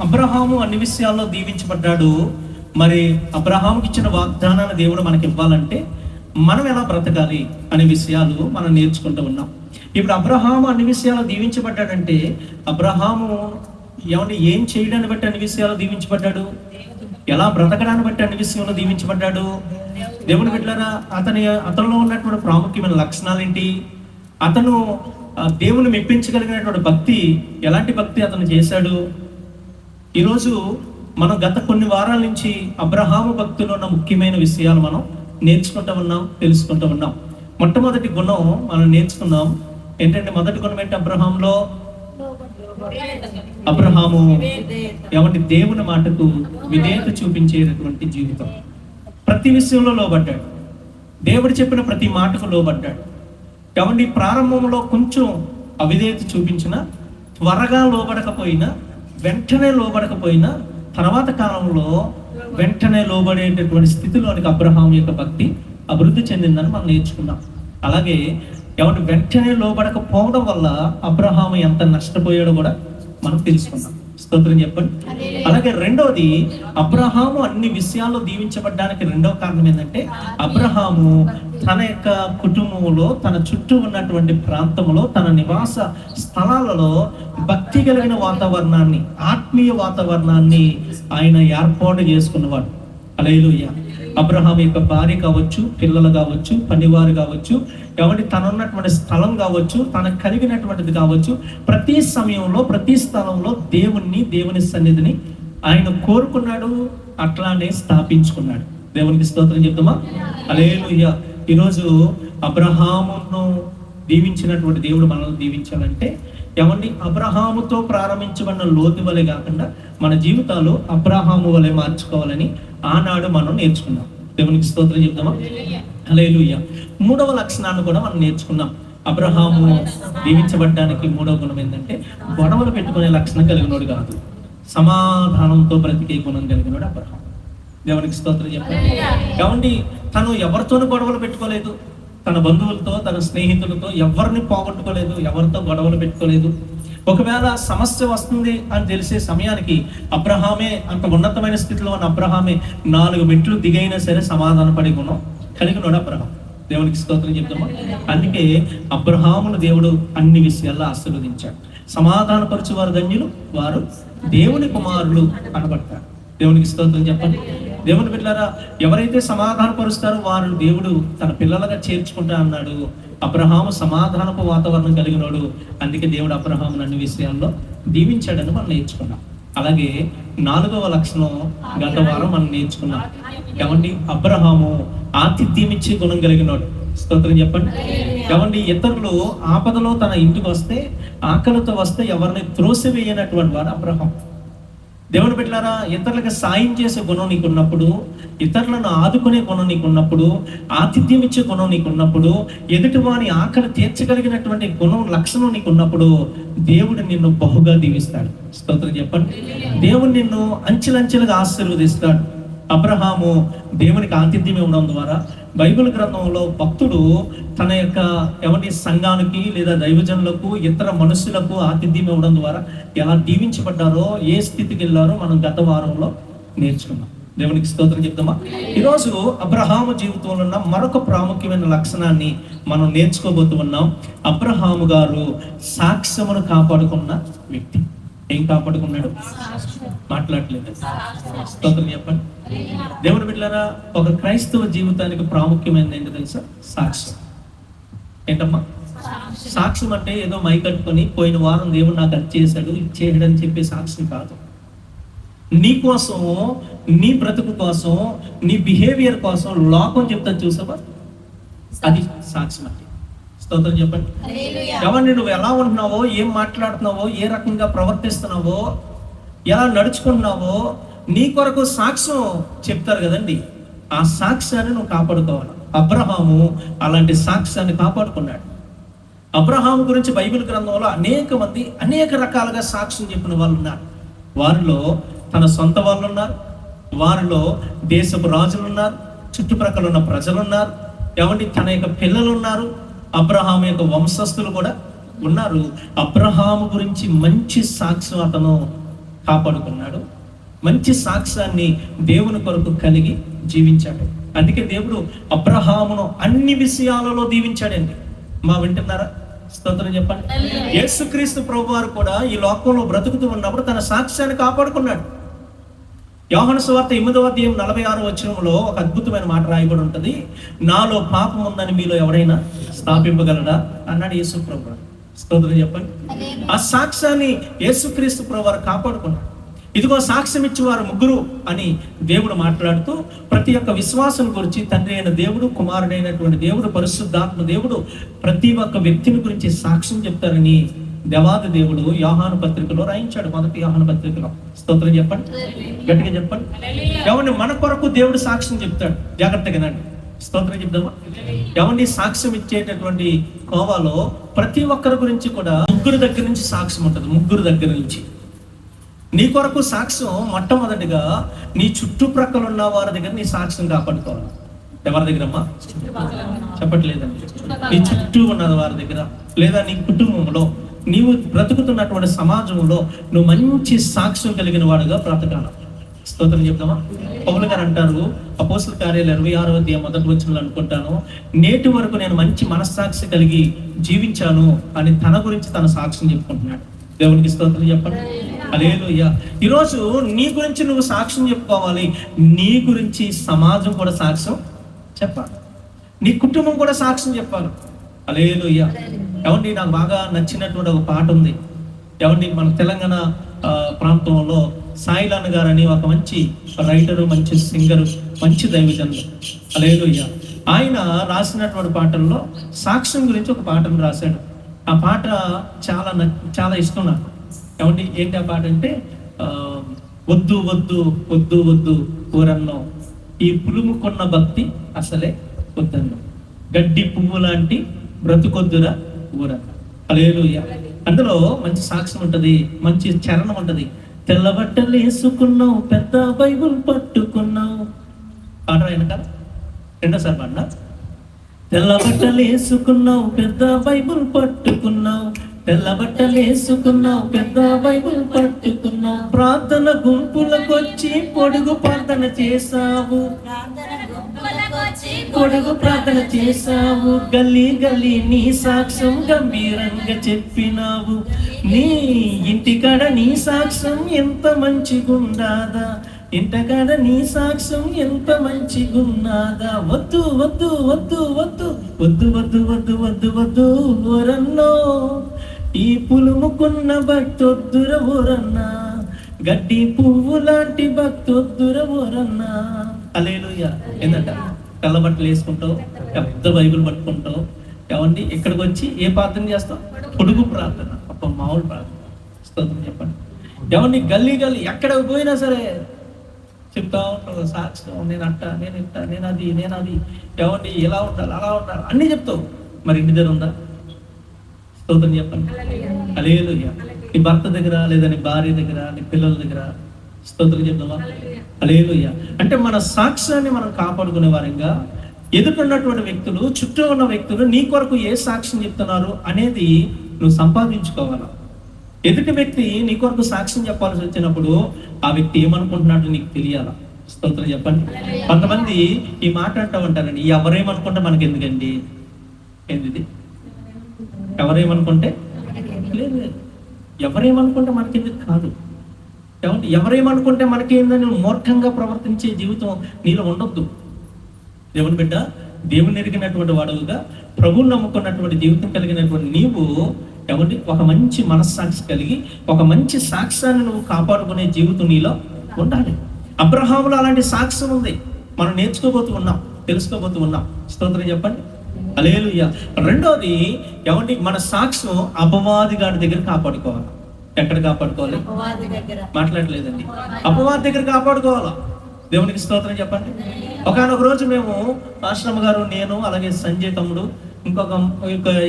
అబ్రహాము అన్ని విషయాల్లో దీవించబడ్డాడు. మరి అబ్రహాముకి ఇచ్చిన వాగ్దానాన్ని దేవుడు మనకి ఇవ్వాలంటే మనం ఎలా బ్రతకాలి అనే విషయాలు మనం నేర్చుకుంటూ ఉన్నాం. ఇప్పుడు అబ్రహాము అన్ని విషయాలు దీవించబడ్డాడంటే అబ్రహాము ఏం చేయడాన్ని బట్టి అన్ని విషయాలు దీవించబడ్డాడు, ఎలా బ్రతకడాన్ని బట్టి అన్ని విషయంలో దీవించబడ్డాడు. దేవుని బిడ్డలారా, అతనిలో ఉన్నటువంటి ప్రాముఖ్యమైన లక్షణాలు ఏంటి? అతను దేవుని మెప్పించగలిగినటువంటి భక్తి, ఎలాంటి భక్తి అతను చేశాడు? ఈరోజు మనం గత కొన్ని వారాల నుంచి అబ్రహాము భక్తిలో ఉన్న ముఖ్యమైన విషయాలు మనం నేర్చుకుంటూ ఉన్నాం, తెలుసుకుంటూ ఉన్నాం. మొట్టమొదటి గుణం మనం నేర్చుకున్నాం ఏంటంటే, మొదటి గుణం ఏంటి? అబ్రహాము దేవుని మాటకు విధేయత చూపించేటటువంటి జీవితం. ప్రతి విషయంలో లోబడ్డాడు, దేవుడు చెప్పిన ప్రతి మాటకు లోబడ్డాడు. ప్రారంభంలో కొంచెం అవిధేయత చూపించిన, త్వరగా లోబడకపోయినా, వెంటనే లోబడకపోయినా, తర్వాత కాలంలో వెంటనే లోబడేటటువంటి స్థితిలోనికి అబ్రహాం యొక్క భక్తి అభివృద్ధి చెందిందని మనం నేర్చుకున్నాం. అలాగే వెంటనే లోబడకపోవడం వల్ల అబ్రహాము ఎంత నష్టపోయాడో కూడా మనం తెలుసుకున్నాం. స్తోత్రం చెప్పండి. అలాగే రెండవది, అబ్రహాము అన్ని విషయాల్లో దీవించబడ్డానికి రెండవ కారణం ఏంటంటే, అబ్రహాము తన యొక్క కుటుంబంలో, తన చుట్టూ ఉన్నటువంటి ప్రాంతంలో, తన నివాస స్థలాలలో భక్తి కలిగిన వాతావరణాన్ని, ఆత్మీయ వాతావరణాన్ని ఆయన ఏర్పాటు చేసుకున్నవాడు. హల్లెలూయా. అబ్రహాం యొక్క భార్య కావచ్చు, పిల్లలు కావచ్చు, పనివారు కావచ్చు, తనున్నటువంటి స్థలం కావచ్చు, తనకు కలిగినటువంటిది కావచ్చు, ప్రతి సమయంలో ప్రతి స్థలంలో దేవుని సన్నిధిని ఆయన కోరుకున్నాడు, అట్లానే స్థాపించుకున్నాడు. దేవునికి స్తోత్రం చెప్తామా? హల్లెలూయా. ఈరోజు అబ్రహామును దీవించినటువంటి దేవుడు మనల్ని దీవించాలంటే అబ్రహాముతో ప్రారంభించబడిన లోతు వలె కాకుండా మన జీవితాలు అబ్రహాము వలె మార్చుకోవాలని ఆనాడు మనం నేర్చుకున్నాం. దేవునికి స్తోత్రం చెప్తామా? హల్లెలూయా. మూడవ లక్షణాన్ని కూడా మనం నేర్చుకున్నాం. అబ్రహాము దీవించబడ్డానికి మూడవ గుణం ఏంటంటే, గొడవలు పెట్టుకునే లక్షణం కలిగినోడు కాదు, సమాధానంతో బ్రతికే గుణం కలిగినోడు అబ్రహాం. దేవునికి స్తోత్రం చెప్పండి. తను ఎవరితోనూ గొడవలు పెట్టుకోలేదు, తన బంధువులతో, తన స్నేహితులతో ఎవరిని పోగొట్టుకోలేదు, ఎవరితో గొడవలు పెట్టుకోలేదు. ఒకవేళ సమస్య వస్తుంది అని తెలిసే సమయానికి అబ్రహామే, అంత ఉన్నతమైన స్థితిలో ఉన్న అబ్రహామే 4 మెట్లు దిగైనా సరే సమాధాన పడే గుణం కలిగినోడు అబ్రహాం. దేవునికి స్తోత్రం చెప్తామా? అందుకే అబ్రహామును దేవుడు అన్ని విషయాల్లో ఆశీర్వదించాడు. సమాధానపరచువారు ధన్యులు, వారు దేవుని కుమారులు అనబడతారు. దేవునికి స్తోత్రం చెప్పండి. దేవుని బిడ్డలారా, ఎవరైతే సమాధానపరుస్తారో వారు దేవుడు తన పిల్లలుగా చేర్చుకుంటా అన్నాడు. అబ్రహాము సమాధానపు వాతావరణం కలిగినోడు. అందుకే దేవుడు అబ్రహామును అన్ని విషయాల్లో దీవించాడని మనం నేర్చుకున్నాం. అలాగే 4వ లక్షణం గత వారం మనం నేర్చుకున్నాం. అబ్రహాము ఆతిథ్యం ఇచ్చే గుణం కలిగినోడు. స్తోత్రం చెప్పండి. ఇతరులు ఆపదలో తన ఇంటికి వస్తే, ఆకలితో వస్తే ఎవరిని త్రోసివేయనటువంటి వాడు అబ్రహాం. దేవుని బిడ్డలారా, ఇతరులకు సాయం చేసే గుణం నీకున్నప్పుడు, ఇతరులను ఆదుకునే గుణం నీకున్నప్పుడు, ఆతిథ్యం ఇచ్చే గుణం నీకున్నప్పుడు, ఎదుటి వాని ఆకలి తీర్చగలిగినటువంటి గుణం, లక్షణం నీకున్నప్పుడు దేవుడు నిన్ను బహుగా దీవిస్తాడు. స్తోత్రం చెప్పండి. దేవుడు నిన్ను అంచెలంచెలుగా ఆశీర్వదిస్తాడు. అబ్రహాము దేవునికి ఆతిథ్యం ఇవ్వడం ద్వారా బైబిల్ గ్రంథంలో భక్తుడు తన యొక్క సంఘానికి లేదా దైవజనులకు, ఇతర మనుషులకు ఆతిథ్యం ఇవ్వడం ద్వారా ఎలా దీవించబడ్డారో, ఏ స్థితికి వెళ్ళారో మనం గత వారంలో నేర్చుకున్నాం. దేవునికి స్తోత్రం చెప్తామా? ఈరోజు అబ్రహాము జీవితంలో ఉన్న మరొక ప్రాముఖ్యమైన లక్షణాన్ని మనం నేర్చుకోబోతూ ఉన్నాం. అబ్రహాము గారు సాక్ష్యమును కాపాడుకున్న వ్యక్తి. ఏం కాపాడుకున్నాడు? మాట్లాడలేదు. స్తోత్రం చెప్పండి. దేవుని బిడ్డలారా, ఒక క్రైస్తవ జీవితానికి ప్రాముఖ్యమైనది ఏంటో తెలుసా? సాక్ష్యం. ఏంటమ్మా సాక్ష్యం? అంటే ఏదో మై కట్టుకొని పోయిన వారం దేవుడు నాకు అది చేశాడు, ఇది చేయడం అని చెప్పే సాక్ష్యం కాదు. నీ కోసం, నీ బ్రతుకు కోసం, నీ బిహేవియర్ కోసం లోకం చెప్తాను చూసావా, అది సాక్ష్యం అంటే. స్తోత్రం చెప్పండి. నువ్వు ఎలా ఉంటున్నావో, ఏం మాట్లాడుతున్నావో, ఏ రకంగా ప్రవర్తిస్తున్నావో, ఎలా నడుచుకుంటున్నావో నీ కొరకు సాక్ష్యం చెప్తారు కదండి. ఆ సాక్ష్యాన్ని నువ్వు కాపాడుకోవాలి. అబ్రహాము అలాంటి సాక్ష్యాన్ని కాపాడుకున్నాడు. అబ్రహాము గురించి బైబిల్ గ్రంథంలో అనేక మంది అనేక రకాలుగా సాక్ష్యం చెప్పిన వాళ్ళు ఉన్నారు. వారిలో తన సొంత వాళ్ళు ఉన్నారు, వారిలో దేశపు రాజులు ఉన్నారు, చుట్టుప్రక్కల ఉన్న ప్రజలు ఉన్నారు, తన యొక్క పిల్లలు ఉన్నారు, అబ్రహాము యొక్క వంశస్థులు కూడా ఉన్నారు. అబ్రహాము గురించి మంచి సాక్ష్యం అతను కాపాడుకున్నాడు. మంచి సాక్ష్యాన్ని దేవుని కొరకు కలిగి జీవించాడు. అందుకే దేవుడు అబ్రహామును అన్ని విషయాలలో దీవించాడండి. వింటున్నారా? స్తోత్రం చెప్పండి. యేసుక్రీస్తు ప్రభువారు కూడా ఈ లోకంలో బ్రతుకుతూ ఉన్నప్పుడు తన సాక్ష్యాన్ని కాపాడుకున్నాడు. యోహాను సువార్త 8:46 ఒక అద్భుతమైన మాట రాయబడి ఉంటుంది. నాలో పాపం ఉందని మీలో ఎవరైనా స్థాపింపగలడా అన్నాడు యేసు ప్రభువారు. స్తోత్రం చెప్పండి. ఆ సాక్ష్యాన్ని యేసుక్రీస్తు ప్రభువారు కాపాడుకున్నాడు. ఇదిగో సాక్ష్యం ఇచ్చేవారు ముగ్గురు అని దేవుడు మాట్లాడుతూ ప్రతి ఒక్క విశ్వాసం గురించి తండ్రి అయిన దేవుడు, కుమారుడైనటువంటి దేవుడు, పరిశుద్ధాత్మ దేవుడు ప్రతి ఒక్క వ్యక్తిని గురించి సాక్ష్యం చెప్తారని దేవాది దేవుడు యోహాను పత్రికలో రాయించాడు. మొదటి యోహాను పత్రికలో. స్తోత్రం చెప్పండి, గట్టిగా చెప్పండి. ఎవరిని మన కొరకు దేవుడు సాక్ష్యం చెప్తాడు. జాగ్రత్తగా నండి. స్తోత్రం చెప్దామా? ఎవరిని సాక్ష్యం ఇచ్చేటటువంటి కోవాలో ప్రతి ఒక్కరి గురించి కూడా ముగ్గురు దగ్గర నుంచి సాక్ష్యం ఉంటుంది. ముగ్గురు దగ్గర నుంచి నీ కొరకు సాక్ష్యం మొట్టమొదటిగా నీ చుట్టుప్రక్కల ఉన్న వారి దగ్గర నీ సాక్ష్యం కాపాడుకోవాలి. ఎవరి దగ్గరమ్మా? చెప్పట్లేదండి. నీ చుట్టూ ఉన్న వారి దగ్గర, లేదా నీ కుటుంబంలో, నీవు బ్రతుకుతున్నటువంటి సమాజంలో నువ్వు మంచి సాక్ష్యం కలిగిన వాడుగా బ్రతకాలి. స్తోత్రం చెప్తామా? పౌలు గారు అంటారు అపోస్తల కార్యాలు 26 అనుకుంటాను, నేటి వరకు నేను మంచి మనస్సాక్షి కలిగి జీవించాను అని తన గురించి తన సాక్ష్యం చెప్పుకుంటున్నాడు. దేవునికి స్తోత్రం చెప్పండి. హల్లెలూయా. ఈరోజు నీ గురించి నువ్వు సాక్ష్యం చెప్పుకోవాలి. నీ గురించి సమాజం కూడా సాక్ష్యం చెప్పాలి. నీ కుటుంబం కూడా సాక్ష్యం చెప్పాలి. హల్లెలూయా. ఏమండి, నాకు బాగా నచ్చినటువంటి ఒక పాట ఉంది. ఏమండి, మన తెలంగాణ ప్రాంతంలో సాయిలాన్ గారు అని ఒక మంచి రైటరు, మంచి సింగరు, మంచి దైవజనులు. హల్లెలూయా. ఆయన రాసినటువంటి పాటల్లో సాక్ష్యం గురించి ఒక పాటను రాశాడు. ఆ పాట చాలా ఇష్టం నాకు. ఏమండి, ఏంటి ఆ పాట అంటే, వద్దు వద్దు వద్దు వద్దు ఊరన్నో, ఈ పులుముకున్న భక్తి అసలే వద్దన్నో, గడ్డి పువ్వు లాంటి బ్రతుకొద్దురా ఊరన్న. హల్లెలూయా. అందులో మంచి సాక్ష్యం ఉంటది, మంచి చరణం ఉంటది. తెల్ల బట్టలు వేసుకున్నావు, పెద్ద బైబుల్ పట్టుకున్నావు. పాట రాయన కదా, రెండోసారి పాడినా. తెల్ల బట్టలు వేసుకున్నావు, పెద్ద బైబుల్ పట్టుకున్నావు, తెల్ల బట్టలు వేసుకున్నావు, పెద్ద బైబుల్ పట్టుకున్నావు, ప్రార్థన గుంపులకొచ్చి పొడుగు ప్రార్థన చేసావు, పొడుగు ప్రార్థన చేసావు, గల్లీ గల్లీ నీ సాక్ష్యం గంభీరంగా చెప్పినావు, నీ ఇంటికాడ నీ సాక్ష్యం ఎంత మంచిగుండాదా, ఇంటకాడ నీ సాక్ష్యం ఎంత మంచిగున్నాదా, వద్దు వద్దు వద్దు వద్దు వద్దు వద్దు వద్దు వద్దు వద్దు ఊరన్నో, ఈ పులుముకున్న భక్తొద్దుర ఊరన్నా, గడ్డి పువ్వు లాంటి భక్తొద్దుర ఊరన్నా. హల్లెలూయా. ఏంటంట, తెల్ల బట్టలు వేసుకుంటావు, పెద్ద బైబిల్ పట్టుకుంటావు. ఏమండి, ఇక్కడికి వచ్చి ఏ ప్రార్థన చేస్తావు? పొడుగు ప్రార్థన, ఒక మామూలు ప్రార్థన. స్తోత్రం చెప్పండి. ఏమండి, గల్లీ గల్లీ ఎక్కడికి పోయినా సరే చెప్తా ఉంటావు సాక్ష్యం, నేను అట్ట, నేను ఇట్ట, నేను అది. ఏమండి, ఎలా ఉండాలి, అలా ఉండాలి, అన్నీ చెప్తావు. మరి ఇంటి దగ్గర ఉందా? స్తోత్రం చెప్పండి. హల్లెలూయా. నీ భర్త దగ్గర, లేదా నీ భార్య దగ్గర, నీ పిల్లల దగ్గర స్తోత్రం చెప్తావా? హల్లెలూయా. అంటే మన సాక్ష్యాన్ని మనం కాపాడుకునే వారంగా ఎదుటిన్నటువంటి వ్యక్తులు, చుట్టూ ఉన్న వ్యక్తులు నీ కొరకు ఏ సాక్ష్యం చెప్తున్నారు అనేది నువ్వు సంపాదించుకోవాలా. ఎదుటి వ్యక్తి నీ కొరకు సాక్ష్యం చెప్పాల్సి వచ్చినప్పుడు ఆ వ్యక్తి ఏమనుకుంటున్నాడో నీకు తెలియాలా. స్తోత్రం చెప్పండి. కొంతమంది ఈ మాట అంటూ ఉంటారండి, ఎవరేమనుకుంటే మనకి ఎందుకండి, ఏంది ఎవరేమనుకుంటే లేదు, ఎవరేమనుకుంటే మనకెందుకు కాదు. ఏమంటే, ఎవరేమనుకుంటే మనకేందని మూర్ఖంగా ప్రవర్తించే జీవితం నీలో ఉండొద్దు. దేవుని బిడ్డ, దేవుని ఎరిగినటువంటి వాడుగా, ప్రభువుని నమ్ముకున్నటువంటి జీవితం కలిగినటువంటి నీవు ఏమంటే ఒక మంచి మనస్సాక్షి కలిగి ఒక మంచి సాక్ష్యాన్ని నువ్వు కాపాడుకునే జీవితం నీలో ఉండాలి. అబ్రహాములో అలాంటి సాక్ష్యం ఉంది. మనం నేర్చుకోబోతూ ఉన్నాం, తెలుసుకోబోతూ ఉన్నాం. స్తోత్రం చెప్పండి. హల్లెలూయా. రెండోది ఏమంటే, మన సాక్ష్యం అపవాది గారి దగ్గర కాపాడుకోవాలి. ఎక్కడ కాపాడుకోవాలి? మాట్లాడలేదండి. అపవాది దగ్గర కాపాడుకోవాలా. దేవునికి స్తోత్రం చెప్పండి. ఒకనొక రోజు మేము ఆశ్రమ గారు, నేను, అలాగే సంజయ్ తమ్ముడు, ఇంకొక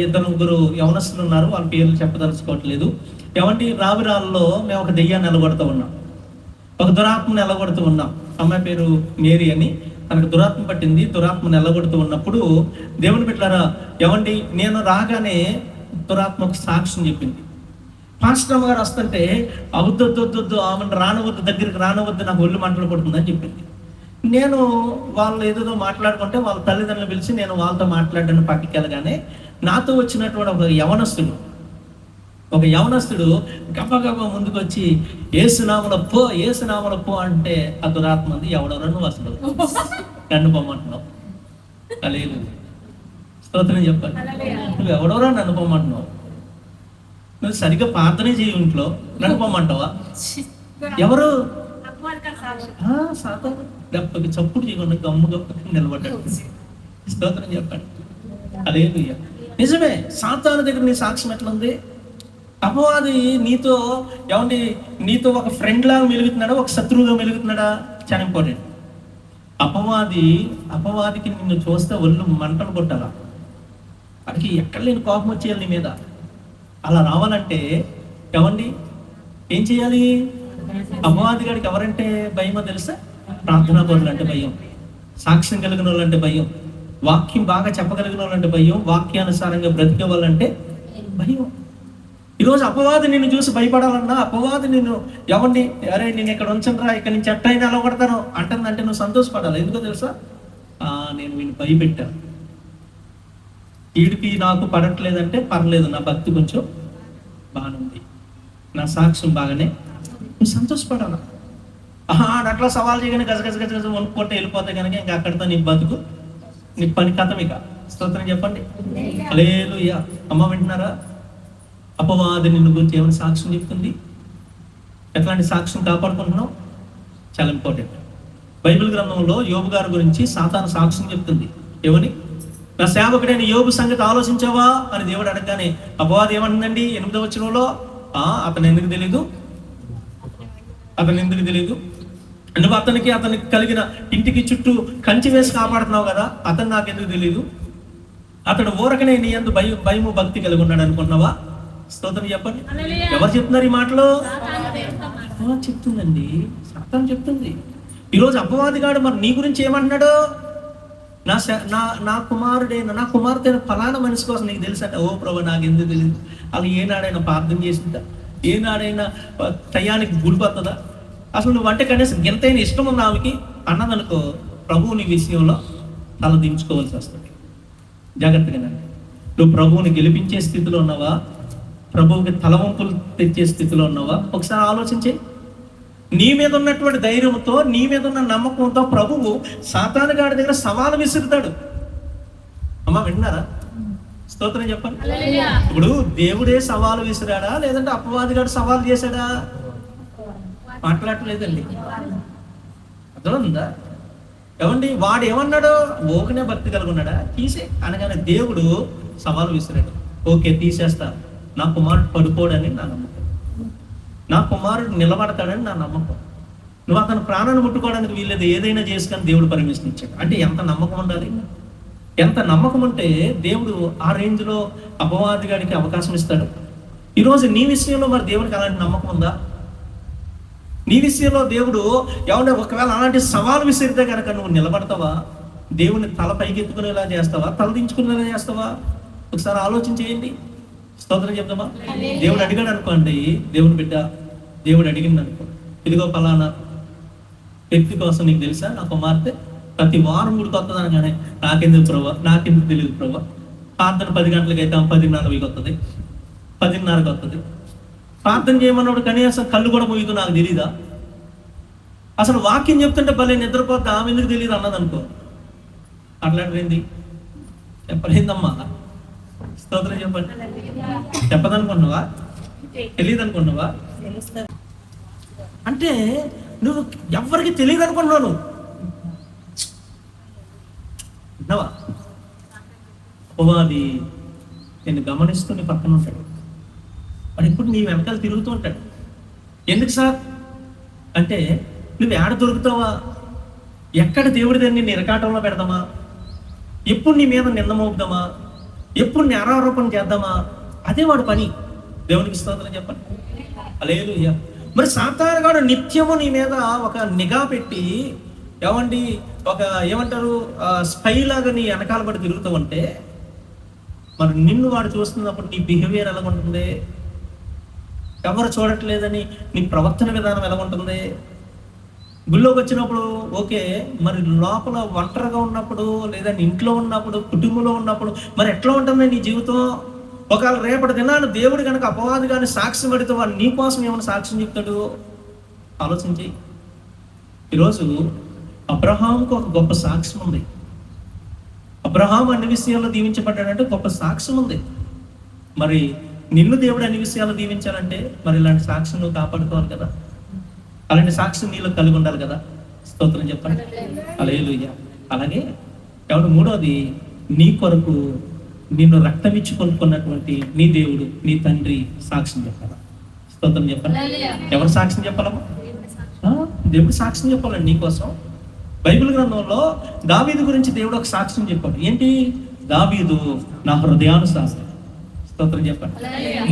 2-3 యవనస్తులు ఉన్నారు, వాళ్ళ పేర్లు చెప్పదలుచుకోవట్లేదు. ఏమంటే, రావిరాల్లో మేము ఒక దెయ్యాన్ని నిలబడుతూ ఉన్నాం, ఒక దురాత్మను నిలబడుతూ ఉన్నాం. అమ్మాయి పేరు మేరీ అని, తనకు దురాత్మ పట్టింది. దురాత్మ నిలబడుతూ ఉన్నప్పుడు దేవుని బిడ్డలారా, ఏమండి, నేను రాగానే దురాత్మకు సాక్ష్యం చెప్పింది. పాస్టర్ గారు వస్తుంటే అవద్దొద్దొద్దు ఆమెను రానవద్దు, దగ్గరికి రానవద్దు, నాకు ఒళ్ళు మంటలు పడుతుందని చెప్పింది. నేను వాళ్ళు ఏదో మాట్లాడుకుంటే వాళ్ళ తల్లిదండ్రులు పిలిచి నేను వాళ్ళతో మాట్లాడడానికి పక్కకి వెళ్ళగానే నాతో వచ్చినటువంటి ఒక యవనస్తుడు గబగబా ముందుకు వచ్చి ఏసునామలో పో అంటే ఆ దురాత్మంది ఎవడెవరో నువ్వు అసలు నన్ను పొమ్మంటున్నావు. లేదు స్తోత్రం చెప్పండి. నువ్వు ఎవడెవరో నన్ను పొమ్మంటున్నావు, నువ్వు సరిగ్గా ప్రార్థనే చేయి, ఇంట్లో నన్ను పొమ్మంటావా? ఎవరు? సాతాను. దెబ్బకి చప్పుడు చేయకుండా గమ్ముగా నిలబడ్డాడు. స్తోత్రం చెప్పండి. హల్లెలూయా. నిజమే, సాతాను దగ్గర నీ సాక్ష్యం ఎట్లుంది? అపవాది నీతో ఒక ఫ్రెండ్ లాగా మెలుగుతున్నాడా, ఒక శత్రువుగా మెలుగుతున్నాడా? చాలా ఇంపార్టెంట్. అపవాదికి నిన్ను చూస్తే ఒళ్ళు మంటలు కొట్టాలా, వాడికి ఎక్కడ లేని కోపం వచ్చేయాలి నీ మీద. అలా రావాలంటే ఏం చేయాలి? అపవాది గారికి ఎవరంటే భయమో తెలుసా? ప్రార్థనా పరులు అంటే భయం, సాక్ష్యం కలిగిన వాళ్ళంటే భయం, వాక్యం బాగా చెప్పగలిగిన వాళ్ళంటే భయం, వాక్యానుసారంగా బ్రతికే వాళ్ళంటే భయం. ఈరోజు అపవాది నిన్ను చూసి భయపడాలన్నా, అపవాది నిన్ను అరే నేను ఇక్కడ ఉంచండిరా, ఇక్కడ నుంచి ఎట్టయినా ఎలా కొడతాను అంటుందంటే నువ్వు సంతోషపడాలి. ఎందుకో తెలుసా? నేను వీడిని భయపెట్టాను, వీడికి నాకు పడట్లేదంటే పర్లేదు, నా భక్తి కొంచెం బాగానే ఉంది, నా సాక్ష్యం బాగానే, నువ్వు సంతోషపడాలా. అట్లా సవాల్ చేయగానే గజ వణుక్కుంటే వెళ్ళిపోతే కనుక ఇంకా అక్కడితో నీ బతుకు, నీ పని కథం. ఇక స్తోత్రం చెప్పండి. హల్లెలూయా. అమ్మ వింటున్నారా? అపవాది నిన్ను గురించి ఏమైనా సాక్ష్యం చెప్తుంది? ఎట్లాంటి సాక్ష్యం కాపాడుకుంటున్నావు? చాలా ఇంపార్టెంట్. బైబిల్ గ్రంథంలో యోబు గారి గురించి సాతాను సాక్ష్యం చెప్తుంది. ఏమని? నా సేవకుడైన యోబు సంగతి ఆలోచించావా అని దేవుడు అడగగానే అపవాది ఏమంటుందండి 8వ వచనంలో, అతను ఎందుకు తెలీదు, నువ్వు అతనికి కలిగిన ఇంటికి చుట్టూ కంచి వేసి కాపాడుతున్నావు కదా, అతను నాకెందుకు తెలీదు, అతడు ఊరకనే నీ యందు భయము భక్తి కలిగి ఉన్నాడు అనుకున్నావా? స్తోత్రం చెప్పండి. ఎవరు చెప్తున్నారు ఈ మాటలు? చెప్తుందండి, సాతాను చెప్తుంది. ఈరోజు అపవాది గాడు మరి నీ గురించి ఏమంటున్నాడు? నా కుమారుడైన ఫలానా మనిషి కోసం నీకు తెలుసట. ఓ ప్రభు, నాకు ఎందుకు తెలియదు. అలా ఏనాడైనా ప్రార్థన చేసిందా? ఏనాడైనా టయానికి గుడిపోతుందా? అసలు నువ్వు అంటే కనీసం గింతైన ఇష్టం ఉన్న ఆమెకి అన్నదనుకో, ప్రభువు నీ విషయంలో తల దించుకోవాల్సి వస్తుంది. జాగ్రత్తగా నువ్వు ప్రభువుని గెలిపించే స్థితిలో ఉన్నావా, ప్రభువుకి తలవంపులు తెచ్చే స్థితిలో ఉన్నావా? ఒకసారి ఆలోచించే. నీ మీద ఉన్నటువంటి ధైర్యంతో, నీ మీద ఉన్న నమ్మకంతో ప్రభువు సాతాను గాడి దగ్గర సవాలు విసురుతాడు. అమ్మా విన్నారా? స్తోత్రం చెప్పండి. ఇప్పుడు దేవుడే సవాలు విసిరాడా, లేదంటే అపవాది గారు సవాలు చేశాడా? మాట్లాడలేదండి. అర్థమైందా? వాడు ఏమన్నాడు? ఓకనే భక్తి కలిగి ఉన్నాడా? తీసే అనగానే దేవుడు సవాలు విసిరాడు. ఓకే, తీసేస్తా. నా కుమారుడు పడిపోడని నా నమ్మకం, నా కుమారుడు నిలబడతాడని నా నమ్మకం. నువ్వు అతను ప్రాణాన్ని ముట్టుకోవడానికి వీళ్ళేది ఏదైనా చేసుకొని దేవుడు పర్మిషన్ ఇచ్చాడు. అంటే ఎంత నమ్మకం ఉండాలి? ఎంత నమ్మకం ఉంటే దేవుడు ఆ రేంజ్లో అపవాది గాడికి అవకాశం ఇస్తాడు. ఈరోజు నీ విషయంలో మరి దేవుడికి అలాంటి నమ్మకం ఉందా? నీ విషయంలో దేవుడు ఒకవేళ అలాంటి సవాలు విసిరితే కనుక నువ్వు నిలబడతావా? దేవుని తల పైకెత్తుకునేలా చేస్తావా, తల దించుకునేలా చేస్తావా? ఒకసారి ఆలోచించేయండి. స్తోత్రం చెప్తామా? దేవుడు అడిగాడు అనుకోండి, దేవుని బిడ్డ దేవుడు అడిగింది అనుకో, ఇదిగో పలానా వ్యక్తి కోసం నీకు తెలుసా, నా కుమార్తె ప్రతి వారం గుడికి వస్తుంది అనగానే నాకెందుకు తెలియదు ప్రభా. ప్రార్థన 10 గంటలకి అయితే 10:40కి వస్తుంది, 10:30కి వస్తుంది. ప్రార్థన చేయమన్నాడు కనీసం కళ్ళు కూడా పోయిదు, నాకు తెలీదా? అసలు వాక్యం చెప్తుంటే భలే నిద్రపోతే ఆమె ఎందుకు తెలియదు అన్నది అనుకో. అట్లాంటిది చెప్పలేదమ్మా. స్తోత్రం చెప్పండి. చెప్పదనుకున్నావా? తెలియదు అనుకున్నావా? అంటే నువ్వు ఎవరికి తెలియదు అనుకున్నావు. విన్నావా? అపవాది నేను గమనిస్తూ నీ పక్కన ఉంటాడు. వాడు ఎప్పుడు నీ వెనకాల తిరుగుతూ ఉంటాడు. ఎందుకు సార్ అంటే, నువ్వు ఏడ దొరుకుతావా, ఎక్కడ దేవుడి దగ్గర నిన్ను ఇరకాటంలో పెడదామా, ఎప్పుడు నీ మీద నింద మోపుదామా, ఎప్పుడు నేరారోపణ చేద్దామా, అదే వాడు పని. దేవునికి స్తోత్రం చెప్పండి. హల్లెలూయా. మరి సాతాను గాడు నిత్యము నీ మీద ఒక నిఘా పెట్టి ఏమంటారు స్పై లాగా నీ వెనకాల పడి తిరుగుతూ ఉంటే, మరి నిన్ను వాడు చూస్తున్నప్పుడు నీ బిహేవియర్ ఎలా ఉంటుంది? ఎవరు చూడట్లేదని నీ ప్రవర్తన విధానం ఎలా ఉంటుంది? గుళ్ళోకి వచ్చినప్పుడు ఓకే, మరి లోపల ఒంటరిగా ఉన్నప్పుడు, లేదా ఇంట్లో ఉన్నప్పుడు, కుటుంబంలో ఉన్నప్పుడు మరి ఎట్లా ఉంటుంది నీ జీవితం? ఒకవేళ రేపటి దినాన్ని దేవుడు కనుక అపవాది కానీ సాక్ష్యం పడితే వాడు నీ కోసం ఏమైనా సాక్ష్యం చెప్తాడు? ఆలోచించి. ఈరోజు అబ్రహాముకు ఒక గొప్ప సాక్ష్యం ఉంది. అబ్రహాం అన్ని విషయాల్లో దీవించబడ్డాడంటే గొప్ప సాక్ష్యం ఉంది. మరి నిన్ను దేవుడు అన్ని విషయాలు దీవించాలంటే మరి ఇలాంటి సాక్ష్యం నువ్వు కాపాడుకోవాలి కదా. అలాంటి సాక్ష్యం నీలో కలిగి ఉండాలి కదా. స్తోత్రం చెప్పండి. హల్లెలూయా. అలాగే ఎవడు మూడోది, నీ కొరకు నిన్ను రక్తం ఇచ్చి కొనుక్కున్నటువంటి నీ దేవుడు, నీ తండ్రి సాక్ష్యం చెప్పాలా. స్తోత్రం చెప్పండి. ఎవరు సాక్ష్యం చెప్పాలమ్మా? దేవుడు సాక్ష్యం చెప్పాలండి నీకోసం. బైబిల్ గ్రంథంలో దావీదు గురించి దేవుడు ఒక సాక్ష్యం చెప్పాడు. ఏంటి? దావీదు నా హృదయానుసారం. స్తోత్రం చెప్పండి.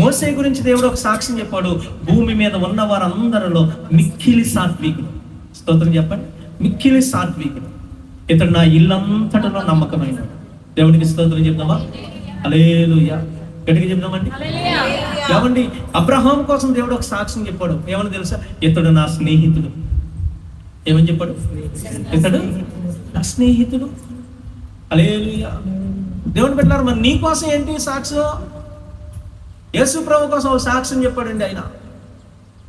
మోసే గురించి దేవుడు ఒక సాక్ష్యం చెప్పాడు. భూమి మీద ఉన్న వారందరిలో మిక్కిలి సాత్వికుడు. స్తోత్రం చెప్పండి. మిక్కిలి సాత్వికుడు. ఇతడు నా ఇల్లంతటిలో నమ్మకమైన. దేవుడికి స్తోత్రం చెప్దామా? హల్లెలూయా. గట్టిగా చెప్దామండి. ఏమండి, అబ్రహాం కోసం దేవుడు ఒక సాక్ష్యం చెప్పాడు. ఏమని తెలుసా? ఇతడు నా స్నేహితుడు. ఏమని చెప్పాడు? ఇతడు నా స్నేహితుడు. హల్లెలూయా. దేవుని పెట్టారు. మరి నీ కోసం ఏంటి సాక్ష్యం? యేసు ప్రభు కోసం ఒక సాక్ష్యం చెప్పాడండి.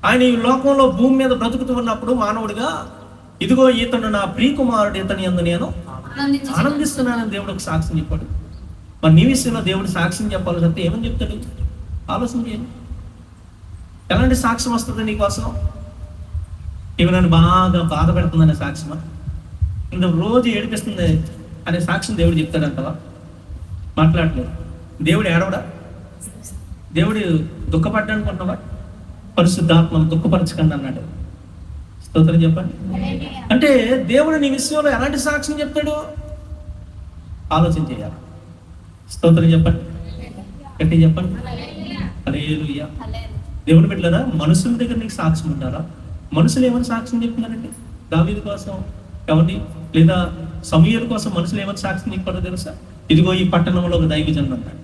ఆయన ఈ లోకంలో భూమి మీద బ్రతుకుతూ ఉన్నప్పుడు మానవుడిగా, ఇదిగో ఇతను నా ప్రియకుమారుడు, ఇతని యందు నేను ఆనందిస్తున్నానని దేవుడు ఒక సాక్ష్యం చెప్పాడు. మరి నీ విషయంలో దేవుడు సాక్ష్యం చెప్పాల్సి వస్తే ఏమని చెప్తాడు? ఆలోచన చేయండి. ఎలాంటి సాక్ష్యం వస్తుంది నీకోసం? ఇవి నన్ను బాగా బాధ పెడుతుందనే సాక్ష్యమా? ఇంత రోజు ఏడిపిస్తుంది అనే సాక్ష్యం దేవుడు చెప్తాడంటవా? మాట్లాడలేదు. దేవుడు ఏడవడా? దేవుడు దుఃఖపడ్డా అనుకుంటున్నావా? పరిశుద్ధాత్మను దుఃఖపరచకండి అన్నాడు. స్తోత్రం చెప్పండి. అంటే దేవుడు నీ విషయంలో ఎలాంటి సాక్ష్యం చెప్తాడు? ఆలోచన చేయాలి. స్తోత్రం చెప్పండి. గట్టి చెప్పండి. హల్లెలూయా. దేవుని బిడ్డలారా, మనుషుల దగ్గర నీకు సాక్ష్యం ఉండాలా? మనుషులు ఏమని సాక్ష్యం చెప్తున్నారండి? దావీదు కోసం ఎవరిని, లేదా సమూయేలు కోసం మనుషులు ఏమని సాక్ష్యం చెప్పారో తెలుసా? ఇదిగో ఈ పట్టణంలో ఒక దైవజనుడు అన్నాడు.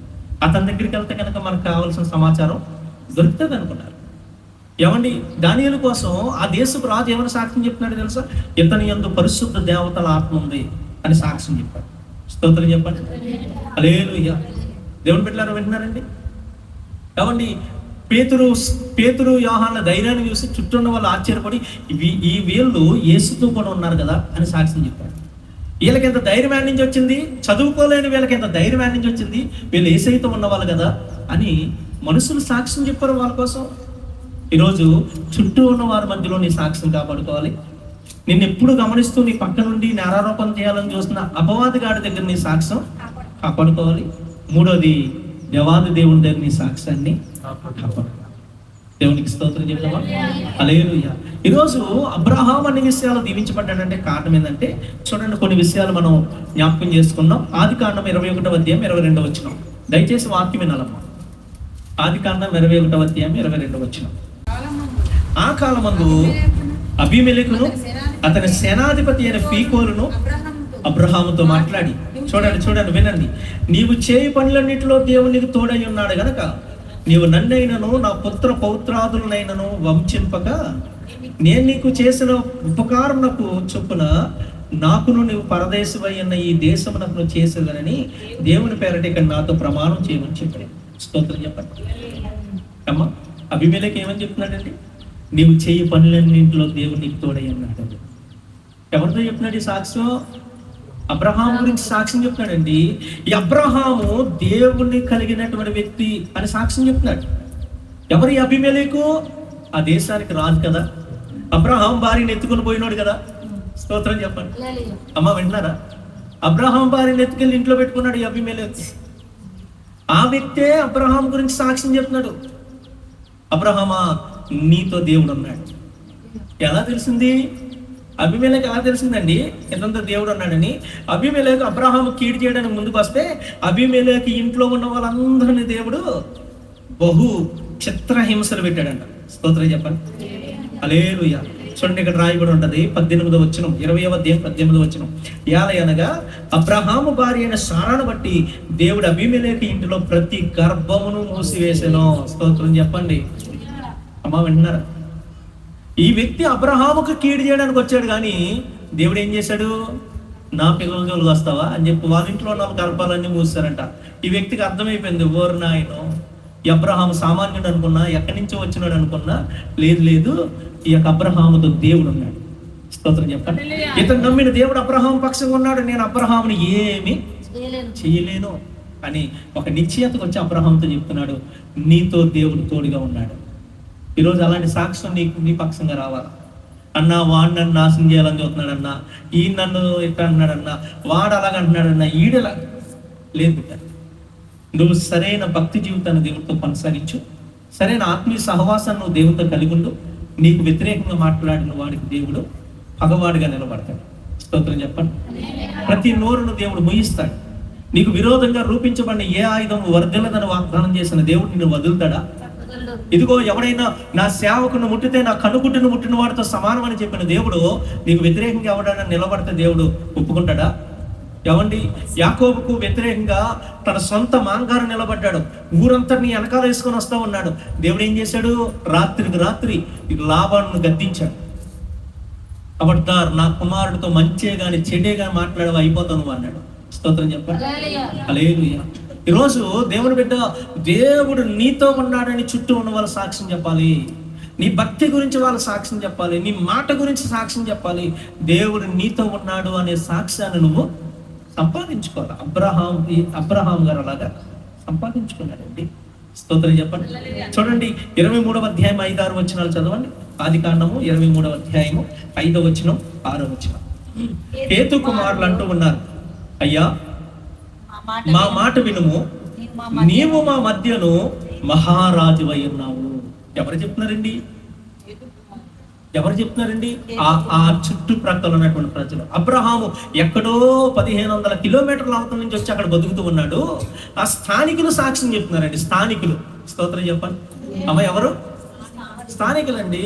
అతని దగ్గరికి వెళ్తే కనుక మనకు కావాల్సిన సమాచారం దొరుకుతుంది అనుకున్నారు. ఏమండి, దానియేలు కోసం ఆ దేశపు రాజు ఏమైనా సాక్ష్యం చెప్తున్నాడు తెలుసా? ఇతని యందు పరిశుద్ధ దేవతల ఆత్మ ఉంది అని సాక్ష్యం చెప్పాడు. స్తోత్రం చెప్పండి. హల్లెలూయా. దేవుని బిడ్డలారా వింటున్నారండి? ఏమండి, పేతురు యోహానుల ధైర్యాన్ని చూసి చుట్టూ ఉన్న వాళ్ళు ఆశ్చర్యపడి, ఈ వీళ్ళు యేసుతో కూడా ఉన్నారు కదా అని సాక్ష్యం చెప్పాడు. వీళ్ళకి ఎంత ధైర్యం యాడ్ నుంచి వచ్చింది? చదువుకోలేని వీళ్ళకి ఎంత ధైర్యం యాడ్ నుంచి వచ్చింది? వీళ్ళు యేసయ్యతో ఉన్నవాళ్ళు కదా అని మనుషులు సాక్ష్యం చెప్పారు వాళ్ళ కోసం. ఈరోజు చుట్టూ ఉన్న వారి మధ్యలో నీ సాక్ష్యం కాపాడుకోవాలి. నిన్ను ఎప్పుడు గమనిస్తూ నీ పక్క నుండి నేరారోపణ చేయాలని చూస్తున్న అపవాదిగాడి దగ్గర నీ సాక్ష్యం కాపాడుకోవాలి. మూడోది, దేవాది దేవుని దగ్గర నీ సాక్ష్యాన్ని కాపాడుకోవాలి. దేవునికి స్తోత్రం చెప్తామా? హల్లెలూయా. ఈరోజు అబ్రహాం అన్ని విషయాలు దీవించబడ్డాడంటే కారణం ఏంటంటే, చూడండి కొన్ని విషయాలు మనం జ్ఞాపకం చేసుకున్నాం. ఆదికాండం 21వ అధ్యాయం 22వ వచనం. దయచేసి వాక్యం వినాలమ్మా. ఆదికాండం 21వ అధ్యాయం 22వ వచనం. ఆ కాలమందు అబీమెలెకును అతని సేనాధిపతి అయిన ఫీకోలును అబ్రహాముతో మాట్లాడి, చూడండి వినండి. నీవు చేయి పనులన్నిటిలో దేవుడు నీకు తోడై ఉన్నాడు గనక నీవు నన్నైనను నా పుత్ర పౌత్రాదులనైనను వంచింపక నేను నీకు చేసిన ఉపకారమునకు చొప్పున నాకును నీవు పరదేశమై ఉన్న ఈ దేశమునకు చేసేదనని దేవుని పేరట ఇక్కడ నాతో ప్రమాణం చేయమని చెప్పాడు. స్తోత్రం చెప్పండి. అమ్మా, అబీమెలెకు ఏమని చెప్తున్నాడండి? నీవు చేయి పనులన్నింటిలో దేవుడు నీకు తోడై ఉన్నాడు. ఎవరితో చెప్తున్నాడు ఈ సాక్ష్యం? అబ్రహాం గురించి సాక్ష్యం చెప్తున్నాడండి. ఈ అబ్రహాము దేవుణ్ణి కలిగినటువంటి వ్యక్తి అని సాక్ష్యం చెప్తున్నాడు. ఎవరు ఈ అబీమెలెకు? ఆ దేశానికి రాజు కదా. అబ్రహాం భార్యని ఎత్తుకొని పోయినాడు కదా. స్తోత్రం చెప్పండి. అమ్మ వింటున్నారా? అబ్రహాం భార్యని ఎత్తుకెళ్ళి ఇంట్లో పెట్టుకున్నాడు ఈ అబీమెలెకు. ఆ వ్యక్తే అబ్రహాం గురించి సాక్ష్యం చెప్తున్నాడు. అబ్రహామా, నీతో దేవుడు ఉన్నాడు. ఎలా తెలిసింది? అబీమెలెకు ఎలా తెలిసిందండి ఎంతంత దేవుడు అన్నాడని? అబీమెలెకు అబ్రహాము కీడు చేయడానికి ముందుకు వస్తే అబీమెలెకు ఇంట్లో ఉన్న వాళ్ళందరినీ దేవుడు బహు చిత్రహింసలు పెట్టాడంట. స్తోత్రం చెప్పండి. హల్లెలూయా. చూడండి, ఇక్కడ రాయబడి ఉంటది 18వ వచనం, 20వ అధ్యాయం 18వ వచనం. అనగా అబ్రహాము భార్య అయిన సారాను బట్టి దేవుడు అబీమెలెకు ఇంటిలో ప్రతి గర్భమును మూసివేసెను. స్తోత్రం చెప్పండి. అమ్మ వింటున్నారా? ఈ వ్యక్తి అబ్రహాముకు కీడు చేయడానికి వచ్చాడు, కానీ దేవుడు ఏం చేశాడు? నా పిల్లల జోలికి వస్తావా అని చెప్పి వాళ్ళ ఇంట్లో ఉన్న గర్భాలన్నీ మూసారంట. ఈ వ్యక్తికి అర్థమైపోయింది, ఓరు నాయన, ఈ అబ్రహాము సామాన్యుడు అనుకున్నా, ఎక్కడి నుంచో వచ్చినాడు అనుకున్నా, లేదు ఈ యొక్క అబ్రహాముతో దేవుడు ఉన్నాడు. స్తోత్రం చెప్పండి. ఇతను నమ్మిన దేవుడు అబ్రహాం పక్షంగా ఉన్నాడు. నేను అబ్రహాముని ఏమి చేయలేను అని ఒక నిశ్చయతకు వచ్చి అబ్రహాంతో చెప్తున్నాడు, నీతో దేవుడు తోడుగా ఉన్నాడు. ఈరోజు అలాంటి సాక్ష్యం నీ పక్షంగా రావాలా? అన్నా వాడు నన్ను నాశనం చేయాలని చూస్తున్నాడన్నా, ఈ నన్ను ఎట్లా అంటున్నాడన్నా, వాడు అలాగంటున్నాడన్నా, ఈడలా లేదు. నువ్వు సరైన భక్తి జీవితాన్ని దేవుడితో కొనసాగించు, సరైన ఆత్మీయ సహవాసాన్ని నువ్వు దేవుడితో కలిగి ఉండు. నీకు వ్యతిరేకంగా మాట్లాడిన వాడికి దేవుడు పగవాడిగా నిలబడతాడు. స్తోత్రం చెప్పండి. ప్రతి నోరును దేవుడు ముయిస్తాడు. నీకు విరోధంగా రూపించబడిన ఏ ఆయుధం వర్ధిల్లదని వాగ్దానం చేసిన దేవుడు నిన్ను వదులుతాడా? ఇదిగో ఎవడైనా నా సేవకును ముట్టితే నా కనుగుడ్డును ముట్టిన వాడితో సమానం అని చెప్పిన దేవుడు నీకు వ్యతిరేకంగా ఎవడైనా నిలబడితే దేవుడు ఒప్పుకుంటాడా? ఎవండి, యాకోబుకు వ్యతిరేకంగా తన సొంత మాంగారు నిలబడ్డాడు. ఊరంతటిని వెనకాల వేసుకొని వస్తా ఉన్నాడు. దేవుడు ఏం చేశాడు? రాత్రికి రాత్రి లాబాను గద్దించాడు. అబద్ధార్, నా కుమారుడితో మంచే గాని చెడే గాని మాట్లాడవు, అయిపోతాను అన్నాడు. స్తోత్రం చెప్పండి. హల్లెలూయా. ఈరోజు దేవుని బిడ్డ, దేవుడు నీతో ఉన్నాడని చుట్టూ ఉన్న వాళ్ళ సాక్ష్యం చెప్పాలి. నీ భక్తి గురించి వాళ్ళ సాక్ష్యం చెప్పాలి. నీ మాట గురించి సాక్ష్యం చెప్పాలి. దేవుడు నీతో ఉన్నాడు అనే సాక్ష్యాన్ని నువ్వు సంపాదించుకోవాలి. అబ్రహాం గారు అలాగా సంపాదించుకున్నాడండి. స్తోత్రం చెప్పండి. చూడండి, 23వ అధ్యాయం 5-6 వచనాలు చదవండి. ఆదికాండము 23వ అధ్యాయము 5వ వచనం 6వ వచనం. హేతు కుమారులు అంటూ ఉన్నారు, అయ్యా మా మాట వినుము, నీవు మా మధ్యను మహారాజువై ఉన్నావు. ఎవరు చెప్తున్నారండి? ఆ చుట్టుప్రక్కల ఉన్నటువంటి ప్రజలు. అబ్రహాము ఎక్కడో 1500 కిలోమీటర్ల అవతల నుంచి వచ్చి అక్కడ బతుకుతూ ఉన్నాడు. ఆ స్థానికులు సాక్ష్యం చెప్తున్నారండి. స్థానికులు. స్తోత్రం చెప్పండి. అమ్మ ఎవరు? స్థానికులండి.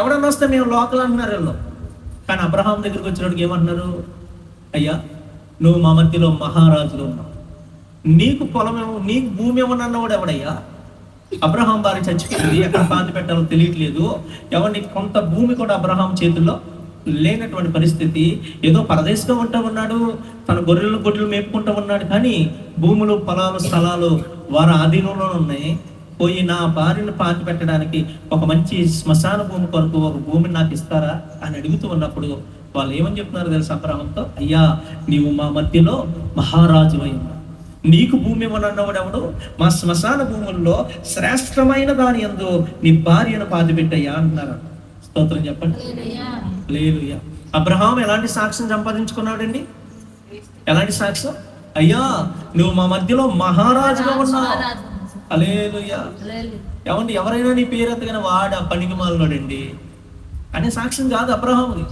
ఎవడన్నా వస్తే మేము లోకల్ అంటున్నారు వీళ్ళు. కానీ అబ్రహాం దగ్గరికి వచ్చినప్పుడు ఏమంటున్నారు? అయ్యా నువ్వు మా మధ్యలో మహారాజులు ఉన్నావు, నీకు పొలమేమో, నీకు భూమి ఏమన్నా అన్నవాడు ఎవడయ్యా? అబ్రహాం భార్య చచ్చిపోయింది, ఎక్కడ పాతి పెట్టాలో తెలియట్లేదు. ఎవరిని కొంత భూమి కూడా అబ్రహాం చేతుల్లో లేనటువంటి పరిస్థితి. ఏదో పరదేశంగా ఉంటా ఉన్నాడు, తన గొర్రెలు మేపుకుంటూ ఉన్నాడు. కానీ భూములు, పొలాలు, స్థలాలు వారి ఆధీనంలో ఉన్నాయి. పోయి నా భార్యను పాతి పెట్టడానికి ఒక మంచి శ్మశాన భూమి కొరకు ఒక భూమిని నాకు ఇస్తారా అని అడుగుతూ ఉన్నప్పుడు వాళ్ళు ఏమని చెప్తున్నారు తెలుసా అబ్రహాంతో? అయ్యా నీవు మా మధ్యలో మహారాజు అయ్యా, నీకు భూమి ఇవ్వనన్నవాడు ఎవడు? మా శ్మశాన భూముల్లో శ్రేష్టమైన దాని యందు నీ భార్యను పాతి పెట్టయ్యా అంటున్నారు. స్తోత్రం చెప్పండి. హల్లెలూయా. అబ్రహాం ఎలాంటి సాక్ష్యం సంపాదించుకున్నాడండి? ఎలాంటి సాక్ష్యం? అయ్యా నువ్వు మా మధ్యలో మహారాజుగా ఉన్నావు. హల్లెలూయా. ఏమండి, ఎవరైనా నీ పేరు ఎత్తగానే వాడు ఆ పనికి మాలినోడండి అనే సాక్ష్యం కాదు అబ్రహాముది.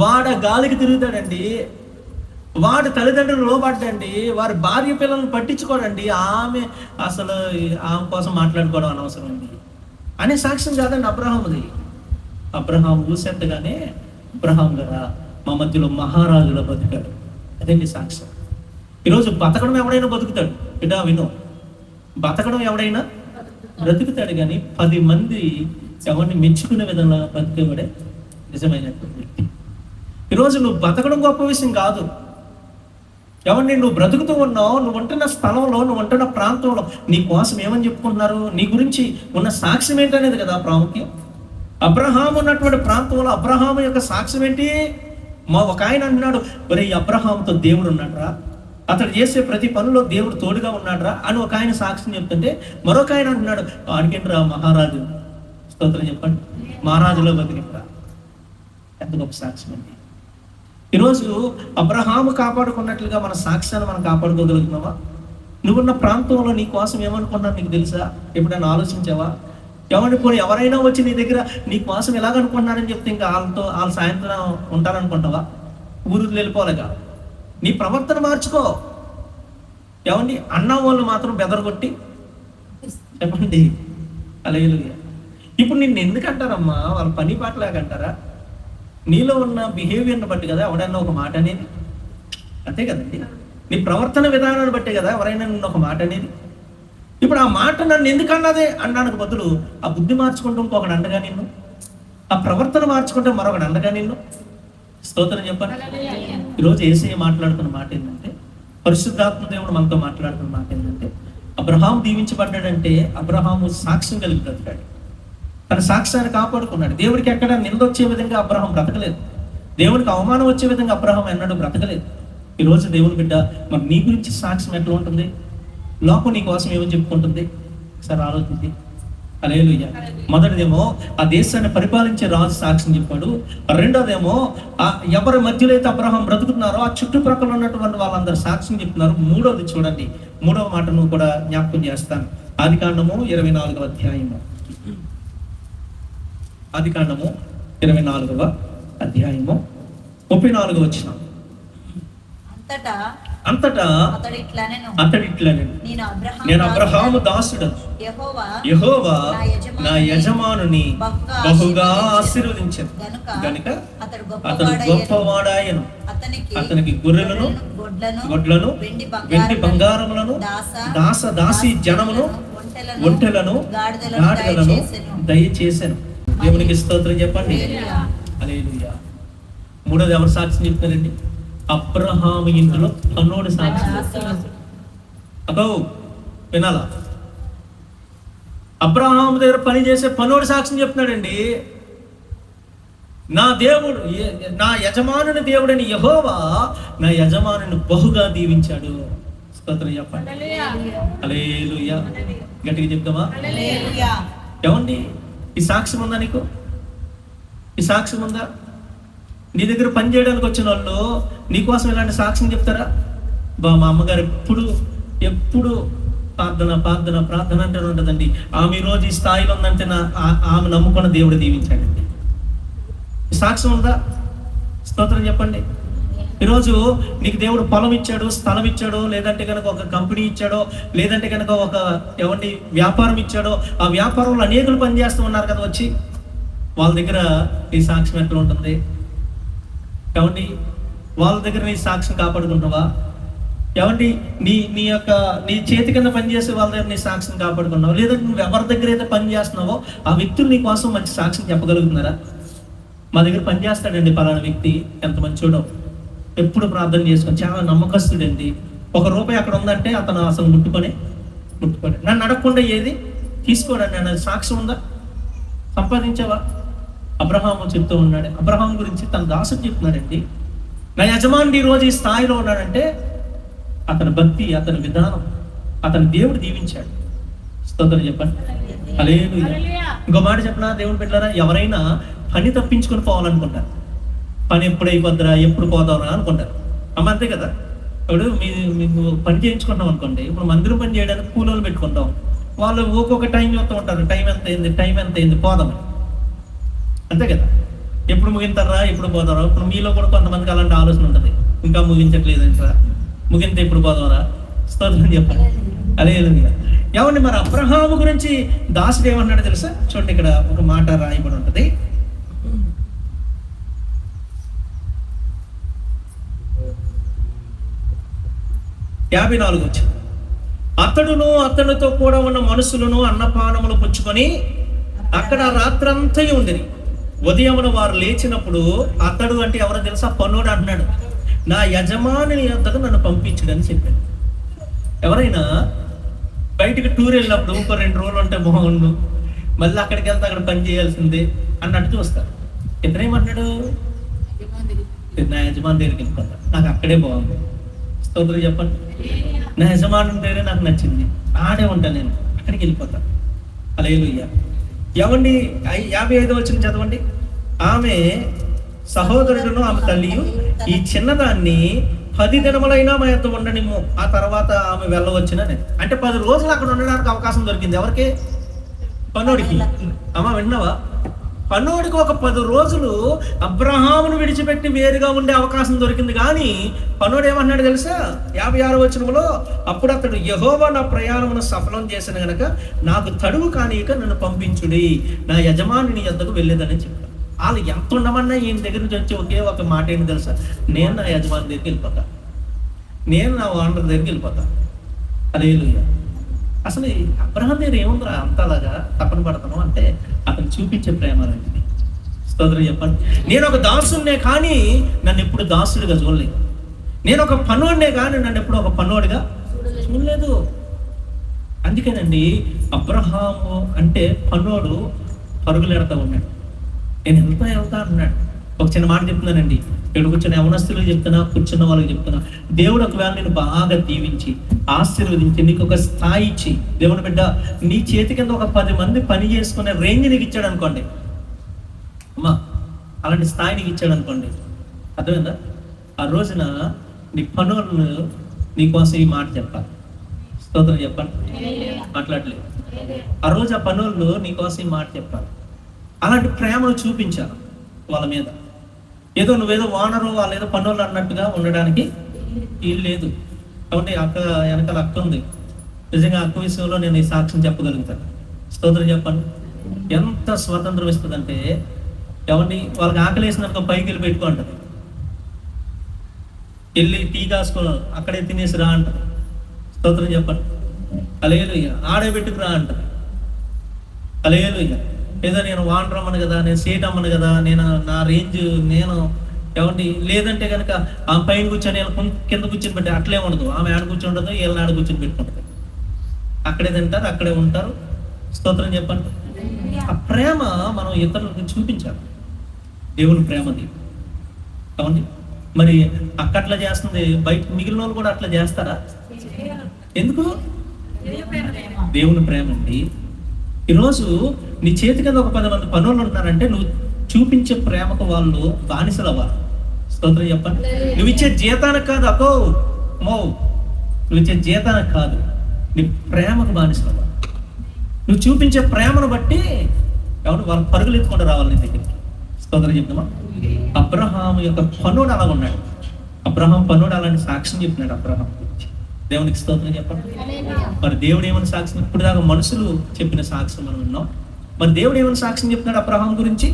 వాడు గాలికి తిరుగుతాడండి, వాడు తల్లిదండ్రులు లోబడ్డండి, వారి భార్య పిల్లలను పట్టించుకోడండి, ఆమె అసలు ఆమె కోసం మాట్లాడుకోవడం అనవసరం అండి అనే సాక్ష్యం కాదండి అబ్రహాముది. అబ్రహాం ఊసెత్తగానే అబ్రహాం గారా మా మధ్యలో మహారాజులో బతికాడు. అదండి సాక్ష్యం. ఈరోజు బతకడం ఎవడైనా బతుకుతాడు. బిడ్డ విను, బతకడం ఎవడైనా బ్రతుకుతాడు, కానీ 10 మంది ఎవరిని మెచ్చుకునే విధంగా బతికేవాడే నిజమైనటువంటి వ్యక్తి. ఈరోజు నువ్వు బతకడం గొప్ప విషయం కాదు. ఎవరిని నువ్వు బ్రతుకుతూ ఉన్నావు, నువ్వు ఉంటున్న స్థలంలో, నువ్వు ఉంటున్న ప్రాంతంలో నీ కోసం ఏమని చెప్పుకుంటున్నారు, నీ గురించి ఉన్న సాక్ష్యం ఏంటనేది కదా ప్రాముఖ్యం. అబ్రహాము ఉన్నటువంటి ప్రాంతంలో అబ్రహాము యొక్క సాక్ష్యం ఏంటి? ఒక ఆయన అంటున్నాడు, మరి అబ్రహాముతో దేవుడు ఉన్నాడురా, అతడు చేసే ప్రతి పనిలో దేవుడు తోడుగా ఉన్నాడురా అని ఒక ఆయన సాక్ష్యం చెప్తుంటే, మరొక ఆయన అంటున్నాడు, ఆడికేంట్రా మహారాజు. స్తోత్రం చెప్పండి. మహారాజులో బతికిరా. ఎంత గొప్ప సాక్ష్యం అండి. ఈరోజు అబ్రహాము కాపాడుకున్నట్లుగా మన సాక్ష్యాన్ని మనం కాపాడుకోగలుగుతున్నావా? నువ్వున్న ప్రాంతంలో నీ కోసం ఏమనుకున్నావు నీకు తెలుసా? ఎప్పుడైనా ఆలోచించావా? ఎవరైనా వచ్చి నీ దగ్గర నీ కోసం ఎలాగనుకుంటున్నారని చెప్తే ఇంకా వాళ్ళు సాయంత్రం ఉంటారనుకుంటావా? ఊరికి వెళ్ళిపోలేక నీ ప్రవర్తన మార్చుకో. ఏమండి, అన్న వాళ్ళు మాత్రం బెదరగొట్టి చెప్పండి. హల్లెలూయా. ఇప్పుడు నిన్ను ఎందుకు అంటారమ్మా? వాళ్ళ పని పాటలాగంటారా? నీలో ఉన్న బిహేవియర్ని బట్టి కదా ఎవడైనా ఒక మాట అనేది. అంతే కదండి, నీ ప్రవర్తన విధానాన్ని బట్టే కదా ఎవరైనా నిన్ను ఒక మాట అనేది. ఇప్పుడు ఆ మాట నన్ను ఎందుకు అన్నదే అన్నానికి బదులు ఆ బుద్ధి మార్చుకుంటూ ఇంకొకటి అండగా నిన్ను, ఆ ప్రవర్తన మార్చుకుంటే మరొకటి అండగా నిన్ను. స్తోత్రం చెప్పండి. ఈరోజు యేసయ్య మాట్లాడుతున్న మాట ఏంటంటే, పరిశుద్ధాత్మ దేవుడు మనతో మాట్లాడుతున్న మాట ఏంటంటే, అబ్రహాము దీవించబడ్డాడంటే అబ్రహాము సాక్ష్యం కలిగి బ్రతికాడు. తన సాక్ష్యాన్ని కాపాడుకున్నాడు. దేవుడికి ఎక్కడ నిందొచ్చే విధంగా అబ్రహాం బ్రతకలేదు. దేవుడికి అవమానం వచ్చే విధంగా అబ్రహాం ఎన్నడూ బ్రతకలేదు. ఈరోజు దేవుని బిడ్డ, మరి నీ గురించి సాక్ష్యం ఎట్లా ఉంటుంది? లోకం నీ కోసం ఏమని చెప్పుకుంటుంది? ఒకసారి ఆలోచించి. హల్లెలూయా. మొదటిదేమో ఆ దేశాన్ని పరిపాలించే రాజు సాక్ష్యం చెప్పాడు. రెండోదేమో ఎవరి మధ్యలో అయితే అబ్రహాం బ్రతుకుతున్నారో ఆ చుట్టుప్రక్కల ఉన్నటువంటి వాళ్ళందరూ సాక్ష్యం చెప్తున్నారు. మూడోది చూడండి, మూడవ మాటను కూడా జ్ఞాపకం చేస్తాను. ఆదికాండము 24వ అధ్యాయము. ఆదికాండము 24వ అధ్యాయము 34వ వచనం. అంతటా అతడు ఇట్లనెను, నేను అబ్రహాము దాసుడను, యెహోవా నా యజమానుని బహుగా ఆశీర్వదించెను గనుక అతడు గొప్పవాడాయను. అతనికి గొర్రెలను గొడ్లను వెండి బంగారములను దాసి జనమును ఒంటెలను గాడిదలను దయచేసెను. దేవునికి స్తోత్రం చెప్పండి. హల్లెలూయా. మూడోది ఎవరు సాక్ష్యం చెప్తారండి? అబ్రహాము ఇంట్లో పన్నోడు సాక్ష్యం. అబ్బో వినాలా? అబ్రహాము దగ్గర పని చేసే పన్నోడు సాక్ష్యం చెప్తున్నాడండి. నా దేవుడు, నా యజమానుని దేవుడని యెహోవా నా యజమానుని బహుగా దీవించాడు. స్తోత్రం చెప్పండి. హల్లెలూయా. గట్టిగా చెప్తామా? ఏమండి, ఈ సాక్ష్యం ఉందా నీకు? ఈ సాక్ష్యం ఉందా? నీ దగ్గర పని చేయడానికి వచ్చిన వాళ్ళు నీకోసం ఇలాంటి సాక్ష్యం చెప్తారా? మా అమ్మగారు ఎప్పుడు ప్రార్థన అంటే ఉంటుందండి. ఆమె ఈ రోజు ఈ స్థాయిలో ఉందంటే ఆమె నమ్ముకున్న దేవుడు దీవించాడండి. సాక్ష్యం ఉందా? స్తోత్రం చెప్పండి. ఈరోజు నీకు దేవుడు పొలం ఇచ్చాడు, స్థలం ఇచ్చాడో, లేదంటే కనుక ఒక కంపెనీ ఇచ్చాడో, లేదంటే కనుక ఒక వ్యాపారం ఇచ్చాడో, ఆ వ్యాపారంలో అనేకులు పనిచేస్తూ ఉన్నారు కదా, వచ్చి వాళ్ళ దగ్గర ఈ సాక్ష్యం ఎట్లా ఉంటుంది? ఏమండి, వాళ్ళ దగ్గర నీ సాక్ష్యం కాపాడుకుంటున్నావా? ఏమండి, నీ చేతి కింద పనిచేసే వాళ్ళ దగ్గర నీ సాక్ష్యం కాపాడుకున్నావు? లేదంటే నువ్వు ఎవరి దగ్గర అయితే పని చేస్తున్నావో ఆ వ్యక్తులు నీ కోసం మంచి సాక్ష్యం చెప్పగలుగుతున్నారా? మా దగ్గర పని చేస్తాడండి పలానా వ్యక్తి, ఎంత మంచోడో, ఎప్పుడు ప్రార్థన చేసుకొని చాలా నమ్మకస్తుడండి. ₹1 అక్కడ ఉందంటే అతను అసలు ముట్టుకొని నన్ను అడగకుండా ఏది తీసుకోడండి. అన్న సాక్ష్యం ఉందా? సంపాదించావా? అబ్రహాము చెప్తూ ఉన్నాడు. అబ్రహాం గురించి తన దాసుడు చెప్తున్నాడండి, నా యజమానుడు ఈ రోజు ఈ స్థాయిలో ఉన్నాడంటే అతని భక్తి, అతని విధానం, అతని దేవుడు దీవించాడు. స్తోత్రం చెప్పండి. హల్లెలూయా. ఇంకో మాట చెప్పనా దేవుని బిడ్డలారా, ఎవరైనా పని తప్పించుకొని పోవాలనుకుంటారు. పని ఎప్పుడు అయిపోద్దిరా, ఎప్పుడు పోదారా అనుకుంటారు. అమ్మ అంతే కదా. ఇప్పుడు మీకు పని చేయించుకుంటాం అనుకోండి, ఇప్పుడు మందిరం పని చేయడానికి కూలోళ్ళు పెట్టుకుంటాం. వాళ్ళు ఒక్కొక్క టైం చెప్తూ ఉంటారు, టైం ఎంత అయింది పోదామని. అంతే కదా. ఎప్పుడు ముగింతారా, ఎప్పుడు పోతారా? ఇప్పుడు మీలో కూడా కొంతమందికి అలాంటి ఆలోచన ఉంటుంది, ఇంకా ముగించట్లేదంటారా, ముగింతే ఎప్పుడు పోదావరా? స్తోత్రం చెప్పండి. హల్లెలూయా. ఏమండి, మరి అబ్రహాము గురించి దాసుడు ఏమన్నాడు తెలుసా? చూడండి, ఇక్కడ ఒక మాట రాయబడి ఉంటుంది. వచ్చి అతడును అతనితో కూడా ఉన్న మనుషులను అన్నపానములు పుచ్చుకొని అక్కడ రాత్రంతా ఉండిరి. ఉదయమున వారు లేచినప్పుడు అతడు అంటే ఎవరో తెలుసా? పన్నోడు అంటున్నాడు, నా యజమానుని యొద్దకు నన్ను పంపించడని చెప్పాడు. ఎవరైనా బయటికి టూర్ వెళ్ళినప్పుడు ఇంకో 2 రోజులు ఉంటే బాగుండు, మళ్ళీ అక్కడికి వెళ్తే అక్కడ పని చేయాల్సిందే అన్నట్టు చూస్తారు. ఇతనేమన్నాడు? నా యజమాని దగ్గరికి వెళ్ళిపోతా, నాకు అక్కడే బాగుంది. స్తోత్రం చెప్పండి. నా యజమాని దగ్గరే నాకు నచ్చింది, ఆడే ఉంటాను, నేను అక్కడికి వెళ్ళిపోతాను. హల్లెలూయా. ఏమండి, 55వ వచనం చదవండి. ఆమె సహోదరుడును ఆమె తల్లియు ఈ చిన్నదాన్ని 10 దినములైనా మా యొద్ద ఉండనిమ్ము, ఆ తర్వాత ఆమె వెళ్ళవచ్చునని. అంటే 10 రోజులు అక్కడ ఉండడానికి అవకాశం దొరికింది. ఎవరికి? పన్నోడికి. అమ్మ విన్నావా? పన్నోడికి ఒక 10 రోజులు అబ్రహామును విడిచిపెట్టి వేరుగా ఉండే అవకాశం దొరికింది. కానీ పన్నోడు ఏమన్నాడు తెలుసా? 56వ వచనంలో, అప్పుడు అతడు, యెహోవా నా ప్రయాణమును సఫలం చేసిన గనక నాకు తడువు కానీక నన్ను పంపించుడి, నా యజమానుని యొద్దకు వెళ్ళేదని చెప్పాడు. వాళ్ళు ఎంత ఉండమన్నా ఈయన దగ్గర నుంచి వచ్చి ఒకే ఒక మాట ఏంటి తెలుసా? నేను నా యజమాని దగ్గరికి వెళ్ళిపోతా, నేను నా ఓనర్ దగ్గరికి వెళ్ళిపోతా. హల్లెలూయా. అసలు ఈ అబ్రహాం దగ్గర ఏముందిరా అంతలాగా తపన పడతాను అంటే అతను చూపించే ప్రేమ అనేది. స్తోత్రం చెప్పండి. నేను ఒక దాసుడినే కానీ నన్ను ఎప్పుడు దాసుడిగా చూడలేదు. నేను ఒక పనోడినే కానీ నన్ను ఎప్పుడు ఒక పనోడిగా చూడలేదు. అందుకేనండి అబ్రహాము అంటే పనోడు పరుగులు ఎడతా ఉన్నాడు. నేను వెళ్తా అన్నాడు. ఒక చిన్న మాట చెప్తున్నానండి, ఇక్కడ కూర్చున్న యవనస్తులకు చెప్తున్నా, కూర్చున్న వాళ్ళకి చెప్తున్నా, దేవుడు ఒకవేళ నేను బాగా దీవించి ఆశీర్వదించి నీకు ఒక స్థాయి ఇచ్చి, దేవుని బిడ్డ నీ చేతి కింద ఒక 10 మంది పని చేసుకునే రేంజ్ నీకు ఇచ్చాడు అనుకోండి, అమ్మా అలాంటి స్థాయి నీకు ఇచ్చాడు అనుకోండి, అర్థమైందా? ఆ రోజున నీ పనులను నీకోసం ఈ మాట చెప్పాలి. స్తోత్రం చెప్పండి. మాట్లాడలేదు. ఆ రోజు ఆ పనులు నీకోసం ఈ మాట చెప్పాలి. అలాంటి ప్రేమను చూపించాలి వాళ్ళ మీద. ఏదో నువ్వేదో ఓనరు వాళ్ళు ఏదో పనులు అన్నట్టుగా ఉండడానికి వీలు లేదు. కాబట్టి అక్క వెనకాల అక్క ఉంది. నిజంగా అక్క విషయంలో నేను ఈ సాక్ష్యం చెప్పగలుగుతాను. స్తోత్రం చెప్పండి. ఎంత స్వాతంత్రం ఇస్తుందంటే, ఎవరిని వాళ్ళకి ఆకలి వేసినాక పైకి వెళ్ళి పెట్టుకుంటుంది, వెళ్ళి టీ కాసుకో అక్కడే తినేసి రా అంటది. స్తోత్రం చెప్పండి. హల్లెలూయా. ఆడే పెట్టుకురా అంటది. హల్లెలూయా. ఏదో నేను వాన్ రమ్మను కదా, నేను సీట్ అమ్మను కదా, నేను నా రేంజ్ నేను ఎవరిని లేదంటే కనుక ఆ పైన కూర్చొని కింద కూర్చొని పెట్టి అట్లే ఉండదు. ఆమె ఆడ కూర్చుంటుందో వీళ్ళని ఆడ కూర్చొని పెట్టుకుంటుంది. అక్కడే తింటారు, అక్కడే ఉంటారు. స్తోత్రం చెప్పండి. ఆ ప్రేమ మనం ఇతరులకు చూపించాలి. దేవుని ప్రేమది కావండి. మరి అక్కట్లా చేస్తుంది, బయట మిగిలిన వాళ్ళు కూడా అట్లా చేస్తారా? ఎందుకు? దేవుని ప్రేమ అండి. ఈరోజు నీ చేతి కింద ఒక 10 మంది పనులు ఉన్నారంటే నువ్వు చూపించే ప్రేమకు వాళ్ళు బానిసలు అవ్వాలి. స్తోత్రం చెప్పండి. నువ్వు ఇచ్చే జీతానికి కాదు, నువ్వు ఇచ్చే జీతానికి కాదు, నీ ప్రేమకు బానిసలు అవ్వాలి. నువ్వు చూపించే ప్రేమను బట్టి ఎవరు వాళ్ళు పరుగులు ఎత్తుకుంటూ రావాలి నీ దగ్గరికి. స్తోత్రం చెప్తామా. అబ్రహాం యొక్క పనుడు అలా ఉన్నాడు. అబ్రహాం పనుడు అలాంటి సాక్ష్యం చెప్పినాడు అబ్రహాం గురించి. దేవునికి స్తోత్రం చెప్పండి. మరి దేవుడు ఏమైనా సాక్ష్యం, ఇప్పుడు దాకా మనుషులు చెప్పిన సాక్ష్యం మనం విన్నాం. మరి దేవుడు ఏమైనా సాక్ష్యం చెప్తున్నాడు అబ్రహాం గురించి?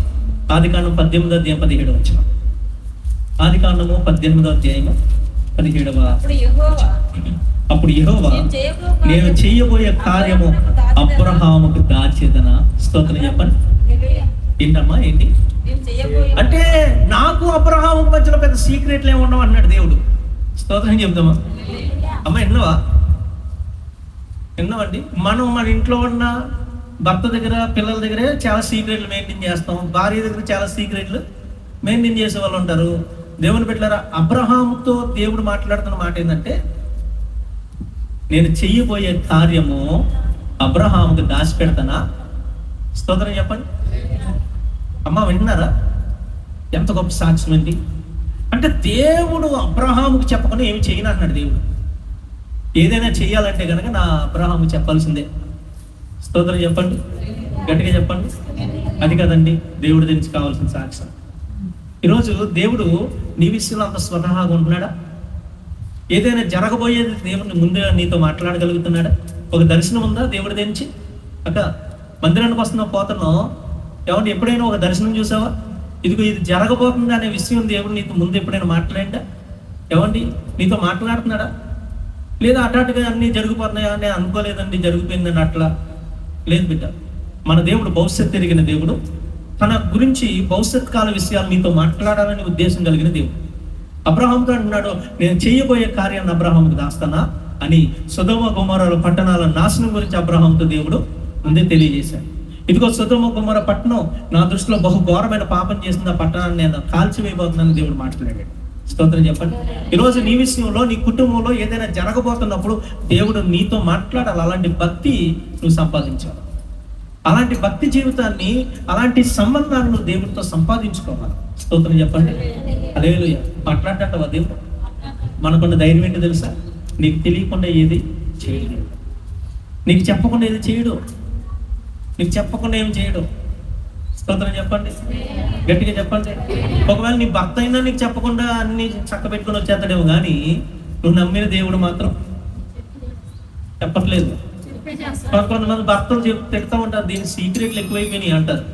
ఆదికాండం 18:17 ఆదికాండము 18:17 అప్పుడు యెహోవా నేను చేయబోయే కార్యము అబ్రహాముకు దాచేదన. స్తోత్రం చెప్పండి. ఏంటమ్మా ఏంటి అంటే, నాకు అబ్రహాము మధ్యలో పెద్ద సీక్రెట్లు ఏమి ఉండవు అన్నాడు దేవుడు. స్తోత్రం చెప్తామా అమ్మ? విన్నామండి. మనం మన ఇంట్లో ఉన్న భర్త దగ్గర పిల్లల దగ్గర చాలా సీక్రెట్లు మెయింటైన్ చేస్తాం. భార్య దగ్గర చాలా సీక్రెట్లు మెయింటైన్ చేసే వాళ్ళు ఉంటారు. దేవుని బిడ్డలారా, అబ్రహాముతో దేవుడు మాట్లాడుతున్న మాట ఏంటంటే, నేను చెయ్యబోయే కార్యము అబ్రహాముకు దాచిపెడతానా. స్తోత్రం చెప్పండి అమ్మ. వింటున్నారా? ఎంత గొప్ప సాక్ష్యం ఏంటి అంటే, దేవుడు అబ్రహాముకు చెప్పకుండా ఏమి చేయను అన్నాడు దేవుడు. ఏదైనా చెయ్యాలంటే కనుక నా అబ్రహాముకు చెప్పాల్సిందే. స్తోత్రం చెప్పండి, గట్టిగా చెప్పండి. అది కదండి దేవుడి గురించి కావాల్సిన సాక్ష్యం. ఈరోజు దేవుడు నీ విషయంలో అంత స్వతహాగా ఉంటున్నాడా? ఏదైనా జరగబోయేది దేవుడిని ముందుగా నీతో మాట్లాడగలుగుతున్నాడా? ఒక దర్శనం ఉందా దేవుడి గురించి? అక్క మందిరానికి వస్తున్నావు, పోతున్నావు, ఏమంటే ఎప్పుడైనా ఒక దర్శనం చూసావా? ఇదిగో ఇది జరగబోతుంది అనే విషయం దేవుడు నీతో ముందు ఎప్పుడైనా మాట్లాడిందా? ఏమండి నీతో మాట్లాడుతున్నాడా? లేదా అటాటుగా అన్నీ జరిగిపోతున్నాయా? నేను అనుకోలేదండి జరిగిపోయిందని అట్లా లేదు బిడ్డ. మన దేవుడు భవిష్యత్తు తిరిగిన దేవుడు. తన గురించి భవిష్యత్ కాల విషయాలు నీతో మాట్లాడాలని ఉద్దేశం కలిగిన దేవుడు. అబ్రహాంతో అంటున్నాడు, నేను చేయబోయే కార్యాన్ని అబ్రహాంకు దాస్తానా అని. సొదొమ గొమొర్రా పట్టణాల నాశనం గురించి అబ్రహాంతో దేవుడు ముందే తెలియజేశాడు. ఇదిగో సొదొమ గొమొర్రా పట్టణం నా దృష్టిలో బహుఘోరమైన పాపం చేసిన ఆ పట్టణాన్ని నేను కాల్చివేయబోతున్నానని దేవుడు మాట్లాడాడు. స్తోత్రం చెప్పండి. ఈరోజు నీ విషయంలో నీ కుటుంబంలో ఏదైనా జరగబోతున్నప్పుడు దేవుడు నీతో మాట్లాడాలి. అలాంటి భక్తి నువ్వు సంపాదించాలి. అలాంటి భక్తి జీవితాన్ని, అలాంటి సంబంధాన్ని నువ్వు దేవుడితో సంపాదించుకోవాలి. స్తోత్రం చెప్పండి. హల్లెలూయా. మాట్లాడటవా దేవుడు? మనకున్న ధైర్యం ఏంటో తెలుసా? నీకు తెలియకుండా ఏది చేయడు, నీకు చెప్పకుండా ఏది చేయడు, నీకు చెప్పకుండా ఏం చేయడు. స్తోత్రం చెప్పండి, గట్టిగా చెప్పండి. ఒకవేళ నీ భర్త అయినా నీకు చెప్పకుండా అన్ని చక్క పెట్టుకుని వచ్చేస్తాడేమో కానీ నువ్వు నమ్మిన దేవుడు మాత్రం చెప్పట్లేదు. కొంతమంది భర్తలు తిడుతూ ఉంటారు, దీని సీక్రెట్లు ఎక్కువైపోయినాయి అంటారు.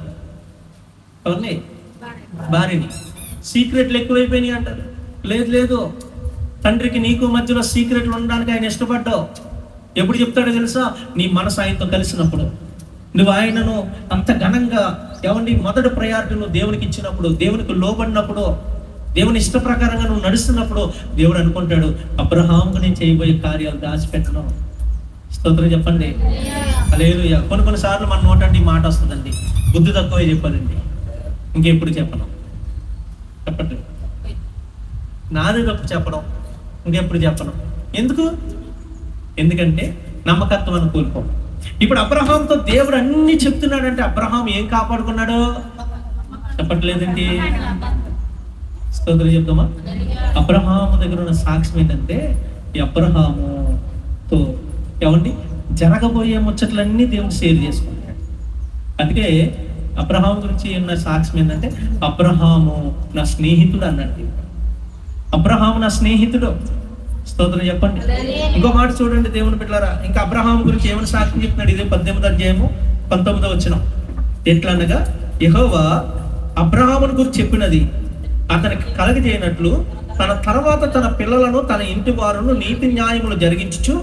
అవన్నీ భార్యని సీక్రెట్లు ఎక్కువైపోయినాయి అంటారు. లేదు లేదు, తండ్రికి నీకు మధ్యలో సీక్రెట్లు ఉండడానికి ఆయన ఇష్టపడ్డావు. ఎప్పుడు చెప్తాడో తెలుసా? నీ మనసు ఆయనతో కలిసినప్పుడు, నువ్వు ఆయనను అంత ఘనంగా మొదటి ప్రయారిటీ నువ్వు దేవునికి ఇచ్చినప్పుడు, దేవునికి లోబడినప్పుడు, దేవుని ఇష్ట ప్రకారంగా నువ్వు నడుస్తున్నప్పుడు దేవుడు అనుకుంటాడు, అబ్రహాముకు నేను చేయబోయే కార్యాలు దాచిపెట్టను. స్తోత్రం చెప్పండి. హల్లెలూయా. కొన్నిసార్లు మన నోటండి ఈ మాట వస్తుందండి, బుద్ధి తక్కువే చెప్పాలండి, ఇంకెప్పుడు చెప్పను. చెప్పండి, నాది తప్పు చెప్పడం, ఇంకెప్పుడు చెప్పను. ఎందుకంటే నమ్మకత్వాన్ని కోల్పోం. ఇప్పుడు అబ్రహాంతో దేవుడు అన్ని చెప్తున్నాడంటే అబ్రహాం ఏం కాపాడుకున్నాడో చెప్పట్లేదండి. స్తోత్రం చెప్తామా? అబ్రహాము దగ్గర ఉన్న సాక్ష్యం ఏంటంటే, ఈ అబ్రహాముతో జరగబోయే ముచ్చట్లన్నీ దేవుడు షేర్ చేసుకుంటాడు. అందుకే అబ్రహాము గురించి ఉన్న సాక్ష్యం ఏంటంటే, అబ్రహాము నా స్నేహితుడు అన్నాడు. అబ్రహాము నా స్నేహితుడు. స్తోత్రం చెప్పండి. ఇంకో మాట చూడండి దేవుని బిడ్డలారా, ఇంకా అబ్రహాము గురించి ఏమైనా సాక్ష్యం చెప్తున్నాడు. ఇదే 18వ అధ్యాయము 19వ వచనం. ఎట్లనగా, యెహోవా అబ్రహామును గురించి చెప్పినది అతనికి కలగజేయనట్లు తన తర్వాత తన పిల్లలను తన ఇంటి వారును నీతి న్యాయములు జరిగించుచు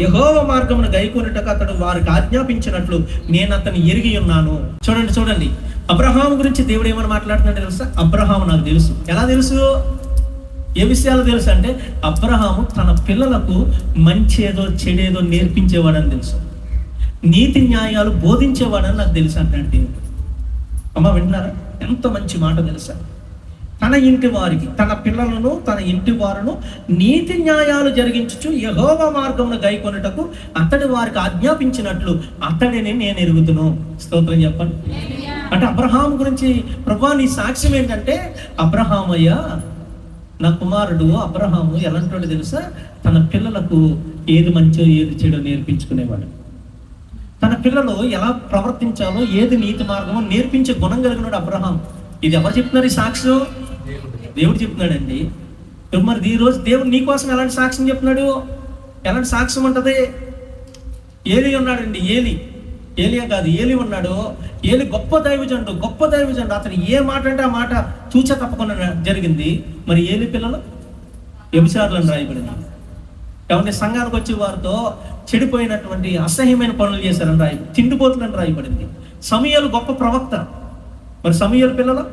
యెహోవా మార్గమును గైకొనుటకు అతడు వారికి ఆజ్ఞాపించినట్లు నేను అతన్ని ఎరిగి ఉన్నాను. చూడండి, అబ్రహాము గురించి దేవుడు ఏమని మాట్లాడుతున్నాడు తెలుసా? అబ్రహాము నాకు తెలుసు. ఎలా తెలుసు? ఏ విషయాలు తెలుసు అంటే, అబ్రహాము తన పిల్లలకు మంచేదో చెడేదో నేర్పించేవాడని తెలుసు, నీతి న్యాయాలు బోధించేవాడని నాకు తెలుసు అంటాడు దేవుడు. అమ్మ వింటున్నారా? ఎంత మంచి మాట తెలుసా? తన ఇంటి వారికి, తన పిల్లలను, తన ఇంటి వారును నీతి న్యాయాలు జరిగించుచు యెహోవా మార్గమును గైకొనుటకు అతడి వారికి ఆజ్ఞాపించినట్లు అతడిని నేను ఎరుగుతును. స్తోత్రం చెప్పండి. అంటే అబ్రహాము గురించి ప్రభువా నీ సాక్ష్యం ఏంటంటే, అబ్రహామయ్య నా కుమారుడు అబ్రహాము ఎలాంటి తెలుసా? తన పిల్లలకు ఏది మంచో ఏది చెడో నేర్పించుకునేవాడు. తన పిల్లలు ఎలా ప్రవర్తించాలో, ఏది నీతి మార్గమో నేర్పించే గుణం కలిగినాడు అబ్రహాం. ఇది ఎవరు చెప్తున్నారు ఈ సాక్ష్యం? దేవుడు చెప్తున్నాడండి. మరి ఈ రోజు దేవుడు నీకోసం ఎలాంటి సాక్ష్యం చెప్తున్నాడు? ఎలాంటి సాక్ష్యం ఉంటుంది? ఏలి ఉన్నాడండి. ఏలియా కాదు, ఏలి ఉన్నాడు. ఏలి గొప్ప దైవజనుడు. అతను ఏ మాట అంటే ఆ మాట తూచా తప్పకుండా జరిగింది. మరి ఏలి పిల్లలు వ్యభిచారులను రాయబడింది. కాబట్టి సంఘానికి వచ్చి వారితో చెడిపోయినటువంటి అసహ్యమైన పనులు చేశారని రాయబడింది. తిండిపోతులని రాయబడింది. సమూయేలు గొప్ప ప్రవక్త. మరి సమూయేలు పిల్లలు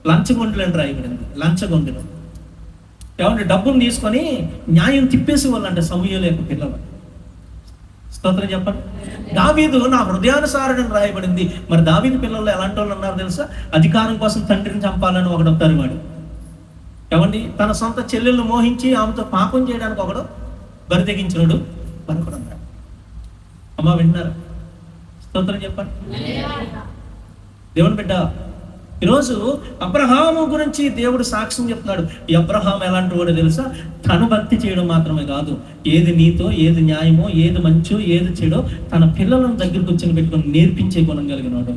లంచగొండులని రాయబడింది. లంచగొండులు డబ్బును తీసుకొని న్యాయం తిప్పేసి వాళ్ళంటే సమూయేలు యొక్క పిల్లలు. స్తోత్రం చెప్పండి. దావీదు నా హృదయానుసారుడని రాయబడింది. మరి దావీదు పిల్లలు ఎలాంటి వాళ్ళు ఉన్నారు తెలుసా? అధికారం కోసం తండ్రిని చంపాలని ఒకడు తరివాడు. తన సొంత చెల్లెళ్ళు మోహించి ఆమెతో పాపం చేయడానికి ఒకడు బరి తెగించినడు మరొకడు అన్నాడు. అమ్మ వింటున్నారా? స్తోత్రం చెప్పండి. దేవుని బిడ్డ, ఈరోజు అబ్రహాము గురించి దేవుడు సాక్ష్యం చెప్తున్నాడు. ఈ అబ్రహాం ఎలాంటి వాడు తెలుసా? తను భక్తి చేయడం మాత్రమే కాదు, ఏది నీతో, ఏది న్యాయమో, ఏది మంచో, ఏది చెడో తన పిల్లలను దగ్గరకు వచ్చి పెట్టుకొని నేర్పించే గుణం కలిగిన వాడు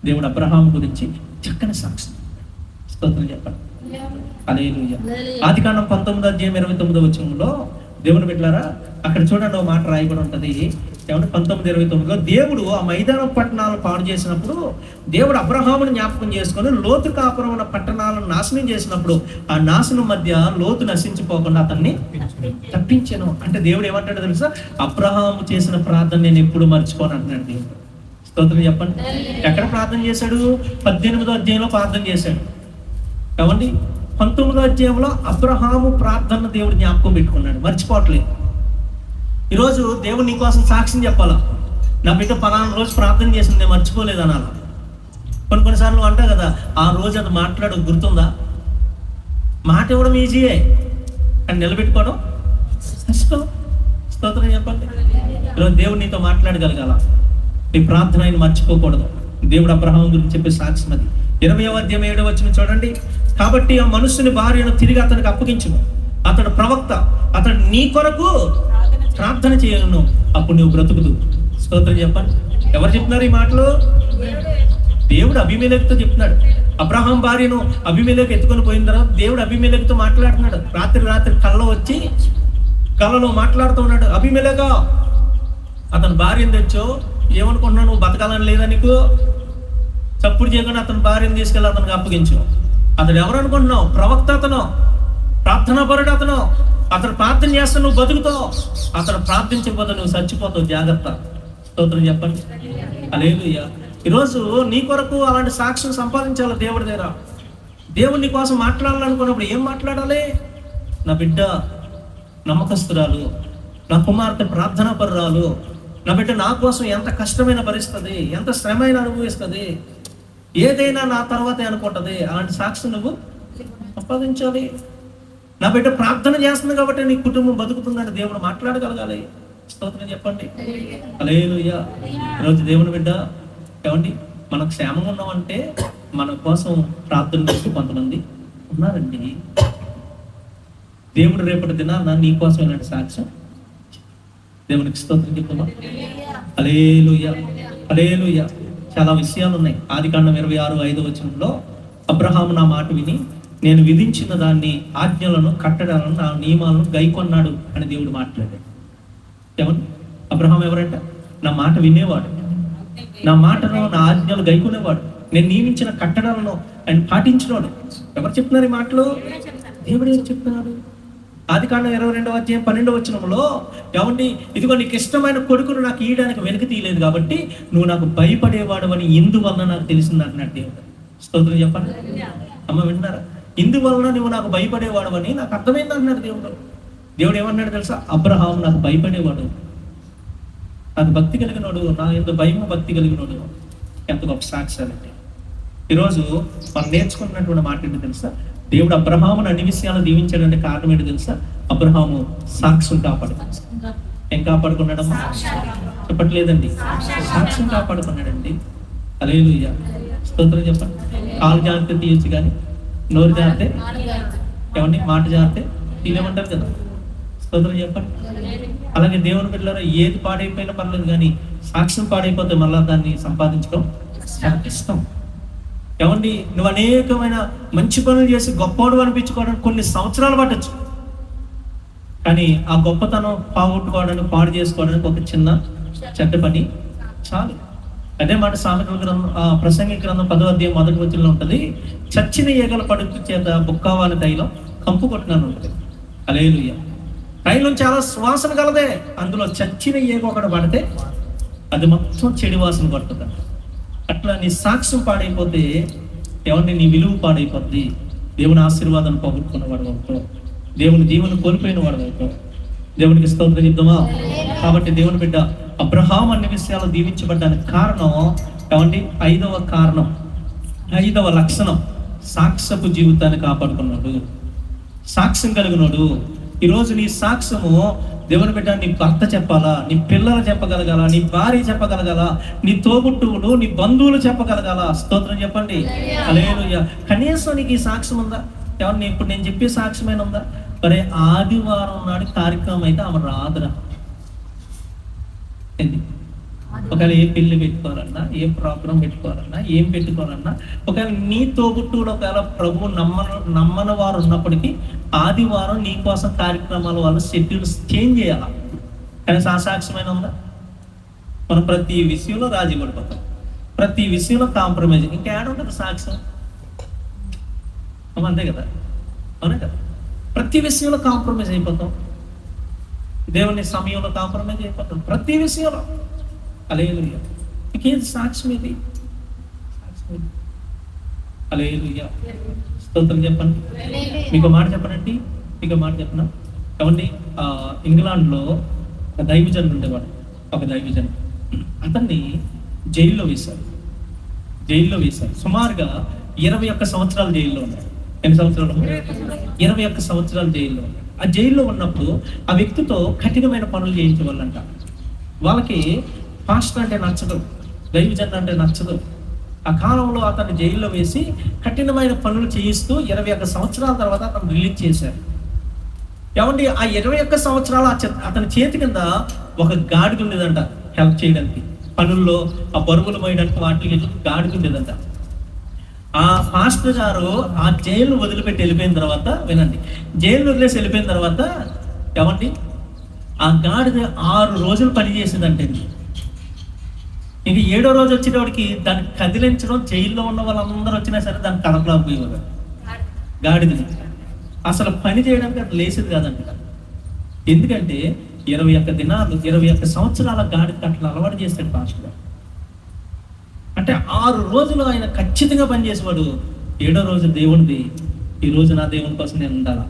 దేవుడు. అబ్రహాం గురించి చక్కని సాక్ష్యం. స్తోత్రం చెప్పండి. హల్లెలూయా. ఆదికాండం 19వ అధ్యాయం 29వ వచనంలో దేవుని బిడ్డలారా, అక్కడ చూడండి ఒక మాట రాయబడి ఉంటుంది. 19:29లో దేవుడు ఆ మైదానం పట్టణాలను పాడు చేసినప్పుడు దేవుడు అబ్రహాముని జ్ఞాపకం చేసుకొని లోతు కాపురం ఉన్న పట్టణాలను నాశనం చేసినప్పుడు ఆ నాశనం మధ్య లోతు నశించిపోకుండా అతన్ని తప్పించాను. అంటే దేవుడు ఏమంటాడు తెలుసా? అబ్రహాము చేసిన ప్రార్థన నేను ఎప్పుడు మర్చిపోను అంటున్నాడు దేవుడు. స్తోత్రం చెప్పండి. ఎక్కడ ప్రార్థన చేశాడు? 18వ అధ్యాయంలో ప్రార్థన చేశాడు. 19వ అధ్యాయంలో అబ్రహాము ప్రార్థన దేవుడు జ్ఞాపకం పెట్టుకున్నాడు, మర్చిపోవట్లేదు. ఈరోజు దేవుడు నీకోసం సాక్ష్యం చెప్పాలా? నా బిడ్డ పలానా రోజు ప్రార్థన చేసింది, నేను మర్చిపోలేదు అనాలా? కొన్నిసార్లు అంటా కదా, ఆ రోజు అది మాట్లాడు గుర్తుందా? మాట ఇవ్వడం ఈజీయే, కానీ నిలబెట్టుకోవడం కష్టం. స్తోత్రం చెప్పండి. ఈరోజు దేవుడు నీతో మాట్లాడగలగాల, నీ ప్రార్థన ఆయన మర్చిపోకూడదు. దేవుడు అబ్రహాం గురించి చెప్పే సాక్ష్యం అది. 20వ అధ్యాయం 7వ వచనం చూడండి. కాబట్టి ఆ మనుషుని భార్యను తిరిగి అతనికి అప్పగించును, అతడు ప్రవక్త, అతడు నీ కొరకు ప్రార్థన చేయను, అప్పుడు నువ్వు బ్రతుకుదు. స్తోత్రం చెప్పండి. ఎవరు చెప్తున్నారు ఈ మాటలు? దేవుడు అబీమెలెకుతో చెప్తున్నాడు. అబ్రహాం భార్యను అబీమెలెకు ఎత్తుకొని పోయిన తర్వాత దేవుడు అబీమెలెకుతో మాట్లాడుతున్నాడు. రాత్రి కళ్ళలో మాట్లాడుతూ ఉన్నాడు. అబీమెలెకా, అతని భార్యను తెచ్చో, ఏమనుకుంటున్నావు? నువ్వు బతకాలని లేదా నీకు? చప్పుడు చేయకుండా అతని భార్యను తీసుకెళ్ళి అతనికి అప్పగించు. అతడు ఎవరు అనుకుంటున్నావు? ప్రవక్త అతను, ప్రార్థనాపరుడు అతను. అతను ప్రార్థన చేస్తే నువ్వు బతుకుతావు, అతను ప్రార్థించకపోతే నువ్వు చచ్చిపోతావు. జాగ్రత్త. స్తోత్రం చెప్పండి. హల్లెలూయా. ఈరోజు నీ కొరకు అలాంటి సాక్ష్యం సంపాదించాలి దేవుడి దగ్గర. దేవుడు నీ కోసం మాట్లాడాలనుకున్నప్పుడు ఏం మాట్లాడాలి? నా బిడ్డ నమ్మకస్తురాలు, నా కుమార్తె ప్రార్థనా పరురాలు, నా బిడ్డ నా కోసం ఎంత కష్టమైన పరిస్థితి, ఎంత శ్రమైన అనుభవిస్తుంది, ఏదైనా నా తర్వాతే అనుకుంటుంది. అలాంటి సాక్ష్యం నువ్వు సంపాదించాలి. నా బిడ్డ ప్రార్థన చేస్తుంది కాబట్టి నీ కుటుంబం బతుకుతుందని దేవుడు మాట్లాడగలగాలి. స్తోత్రం చెప్పండి. హల్లెలూయా. ఈరోజు దేవుని బిడ్డ ఏమండి, మనకు క్షేమంగా ఉన్నామంటే మన కోసం ప్రార్థన చేసి కొంతమంది ఉన్నారండి. దేవుడు రేపటి దినాన నీ కోసం ఇలాంటి సాక్ష్యం దేవునికి స్తోత్రం చెప్తున్నా. హల్లెలూయా, హల్లెలూయా. చాలా విషయాలు ఉన్నాయి. ఆదికాండం 26:5 అబ్రహాము నా మాట విని నేను విధించిన దాన్ని, ఆజ్ఞలను, కట్టడాలను, నా నియమాలను గైకొన్నాడు అని దేవుడు మాట్లాడాడు. ఏమన్నా? అబ్రహాం ఎవరంట? నా మాట వినేవాడు, నా మాటను, నా ఆజ్ఞలు గైకొనేవాడు, నేను నియమించిన కట్టడాలను ఆయన పాటించినవాడు. ఎవరు చెప్తున్నారు ఈ మాటలు? దేవుడు ఏం చెప్తున్నాడు? ఆదికాండం 22:12 ఏమండి, ఇదిగో నీకు ఇష్టమైన కొడుకును నాకు ఇయ్యడానికి వెనుక తీయలేదు కాబట్టి నువ్వు నాకు భయపడేవాడు అని ఇందువలన నాకు తెలిసింది అంటున్నాడు దేవుడు. స్తోత్రం చెప్పండి. అమ్మ విన్నారా? ఇందువలన నువ్వు నాకు భయపడేవాడు అని నాకు అర్థమైంది అంటున్నాడు దేవుడు. దేవుడు ఏమన్నాడు తెలుసా? అబ్రహాం నాకు భయపడేవాడు, నాకు భక్తి కలిగినోడు, నా ఎంత భయము భక్తి కలిగినోడు. ఎంత గొప్ప సాక్ష్యాలంటే ఈరోజు మనం నేర్చుకున్నటువంటి మాట ఏంటి తెలుసా? దేవుడు అబ్రహామును అన్ని విషయాలు దీవించాడంటే కారణం ఏంటి తెలుసా? అబ్రహాము సాక్ష్యం కాపాడుకున్నాడు. ఏం కాపాడుకున్నాడమ్మా? చెప్పట్లేదండి, సాక్ష్యం కాపాడుకున్నాడండి. హల్లెలూయా. స్తోత్రం చెప్పండి. కాలు జాగ్రత్త తీయొచ్చు కానీ నోరు జాగ్రత్త ఏమండి, మాట జాగ్రత్త తీయలేమంటారు కదా. స్తోత్రం చెప్పండి. అలాగే దేవుని బిడ్డలారా, ఏది పాడైపోయినా పర్లేదు కానీ సాక్ష్యం పాడైపోతే మళ్ళా దాన్ని సంపాదించడం చాలా కష్టం. ఏమండి, నువ్వు అనేకమైన మంచి పనులు చేసి గొప్పవాడు అనిపించుకోవడానికి కొన్ని సంవత్సరాలు పట్టచ్చు, కానీ ఆ గొప్పతనం పోగొట్టుకోవడానికి, పాడు చేసుకోవడానికి ఒక చిన్న చెడ్డ పని చాలు. అదే మాట సామెతల గ్రంథం, ప్రసంగి గ్రంథం 10:1 ఉంటుంది. చచ్చిన ఈగల పడుకు చేత బుక్కవాని తైలం కంపు కొట్టినాను ఉంటుంది. హల్లెలూయా. తైలం చాలా సువాసన కలదే, అందులో చచ్చిన ఈగ ఒకటి పడితే అది మొత్తం చెడు వాసన పడుతుంది. అట్లా నీ సాక్ష్యం పాడైపోతే ఏమంటే నీ విలువ పాడైపోద్ది. దేవుని ఆశీర్వాదాన్ని పోగొట్టుకున్నవాడు అవుతావు, దేవుని దీవెన కోల్పోయిన వాడు అవుతావు. దేవునికి స్తోత్రం చెప్దామా? కాబట్టి దేవుని బిడ్డ అబ్రహాం అన్ని విషయాలు దీవించబడ్డానికి కారణం ఏమండి? 5వ కారణం, 5వ లక్షణం, సాక్ష్యపు జీవితాన్ని కాపాడుకున్నాడు, సాక్ష్యం కలిగినాడు. ఈరోజు నీ సాక్ష్యము దేవుని బిడ్డ నీ భర్త చెప్పాలా, నీ పిల్లలు చెప్పగలగాల, నీ భార్య చెప్పగలగాల, నీ తోబుట్టువులు, నీ బంధువులు చెప్పగలగాల. స్తోత్రం చెప్పండి. హల్లెలూయా. కనీసం నీకు ఈ సాక్ష్యం ఉందా? ఎవరిని ఇప్పుడు నేను చెప్పే సాక్ష్యమైన ఉందా? మరి ఆదివారం నాడు కార్యక్రమం అయితే ఆమె రాదురా. ఒకవేళ ఏ పెళ్లి పెట్టుకోవాలన్నా, ఏ ప్రోగ్రాం పెట్టుకోవాలన్నా, ఏం పెట్టుకోవాలన్నా, ఒకవేళ నీ తోబుట్టువులు ఒకవేళ ప్రభువు నమ్మని వారు ఉన్నప్పటికీ ఆదివారం నీ కోసం కార్యక్రమాలు వాళ్ళు షెడ్యూల్స్ చేంజ్ చేయాల. కానీ సాక్ష్యమైన ఉందా? మనం ప్రతి విషయంలో రాజీ పడిపోతాం, ప్రతి విషయంలో కాంప్రమైజ్. ఇంకా ఏడ ఉంటుంది సాక్ష్యం? అంతే కదా, అవునా కదా? ప్రతి విషయంలో కాంప్రమైజ్ అయిపోతాం, దేవుని సమయంలో కాంప్రమైజ్ అయిపోతాం, ప్రతి విషయంలో. హల్లెలూయా. ఇంకేది సాక్ష్యం? ఇది హల్లెలూయా. స్తోత్రం చెప్పండి. మీకు మాట చెప్పనండి, మీకు మాట చెప్పనా? ఏమండి, ఇంగ్లాండ్లో ఒక దైవజనుడు ఉండేవాడు. ఒక దైవజనుడు అతన్ని జైల్లో వేశారు. సుమారుగా 21 సంవత్సరాలు జైల్లో ఉన్నాడు. ఎన్ని సంవత్సరాలు? 21 సంవత్సరాలు జైల్లో ఉన్నాడు. ఆ జైల్లో ఉన్నప్పుడు ఆ వ్యక్తితో కఠినమైన పనులు చేయించేవాళ్ళంట. వాళ్ళకి పాస్టర్ అంటే నచ్చదు, దైవజనుడు అంటే నచ్చదు. ఆ కాలంలో అతన్ని జైల్లో వేసి కఠినమైన పనులు చేయిస్తూ 21 సంవత్సరాల తర్వాత అతను రిలీజ్ చేశారు. ఏమండి, ఆ 21 సంవత్సరాలు అతని చేతి కింద ఒక గాడిద ఉండేదంట, హెల్ప్ చేయడానికి, పనుల్లో ఆ బరువులు మోయడానికి, వాటికి గాడిద ఉండేదంట. ఆ పాస్టర్ గారు ఆ జైలు వదిలిపెట్టి వెళ్ళిపోయిన తర్వాత, వినండి, జైలు వదిలేసి వెళ్ళిపోయిన తర్వాత ఏమండి, ఆ గాడిద 6 రోజులు పని చేసేదంటే, ఇంక 7వ రోజు వచ్చేటప్పటికి దాన్ని కదిలించడం, జైల్లో ఉన్న వాళ్ళందరూ వచ్చినా సరే దాన్ని కదపలేకపోయేవారు. గాడిదని అసలు పని చేయడానికి అది లేసేది కాదంట. ఎందుకంటే 21 దినాలు 21 సంవత్సరాల గాడి కట్టలు అలవాటు చేశాడు పాస్టర్ గారు. అంటే 6 రోజులు ఆయన ఖచ్చితంగా పనిచేసేవాడు. 7వ రోజు దేవునిది, ఈ రోజు నా దేవుని కోసం నేను ఉండాలా.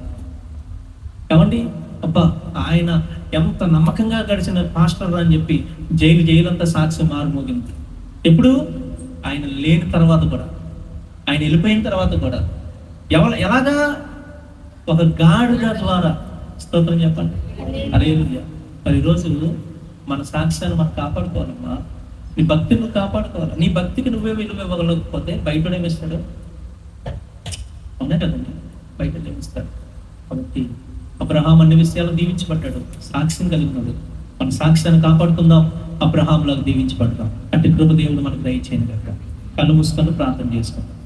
ఏమండి, అబ్బా ఆయన ఎంత నమ్మకంగా గడిచిన పాస్టర్ అని చెప్పి జైలంతా సాక్ష్యం మారుమోగింది. ఎప్పుడు? ఆయన లేని తర్వాత కూడా, ఆయన వెళ్ళిపోయిన తర్వాత కూడా. ఎలాగా? ఒక గాడిద ద్వారా. స్తోత్రం చెప్పండి. హల్లెలూయా. మరి ఈరోజు మన సాక్ష్యాన్ని మనం కాపాడుకోవాలమ్మా. నీ భక్తిని నువ్వు కాపాడుకోవాలి. నీ భక్తికి నువ్వే విలువ ఇవ్వగలకపోతే బయట ఏమిస్తాడు? అవునా కదండి, బయట ఏమిస్తాడు. కాబట్టి అబ్రహాం అన్ని విషయాలు దీవించబడ్డాడు, సాక్ష్యం కలిగినాడు. మన సాక్ష్యాన్ని కాపాడుకుందాం, అబ్రహాంలాగా దీవించబడదాం. అట్టి కృప దేవుడు మనకు దయచేయను కనుక కళ్ళు మూసుకొని ప్రార్థన చేసుకుందాం.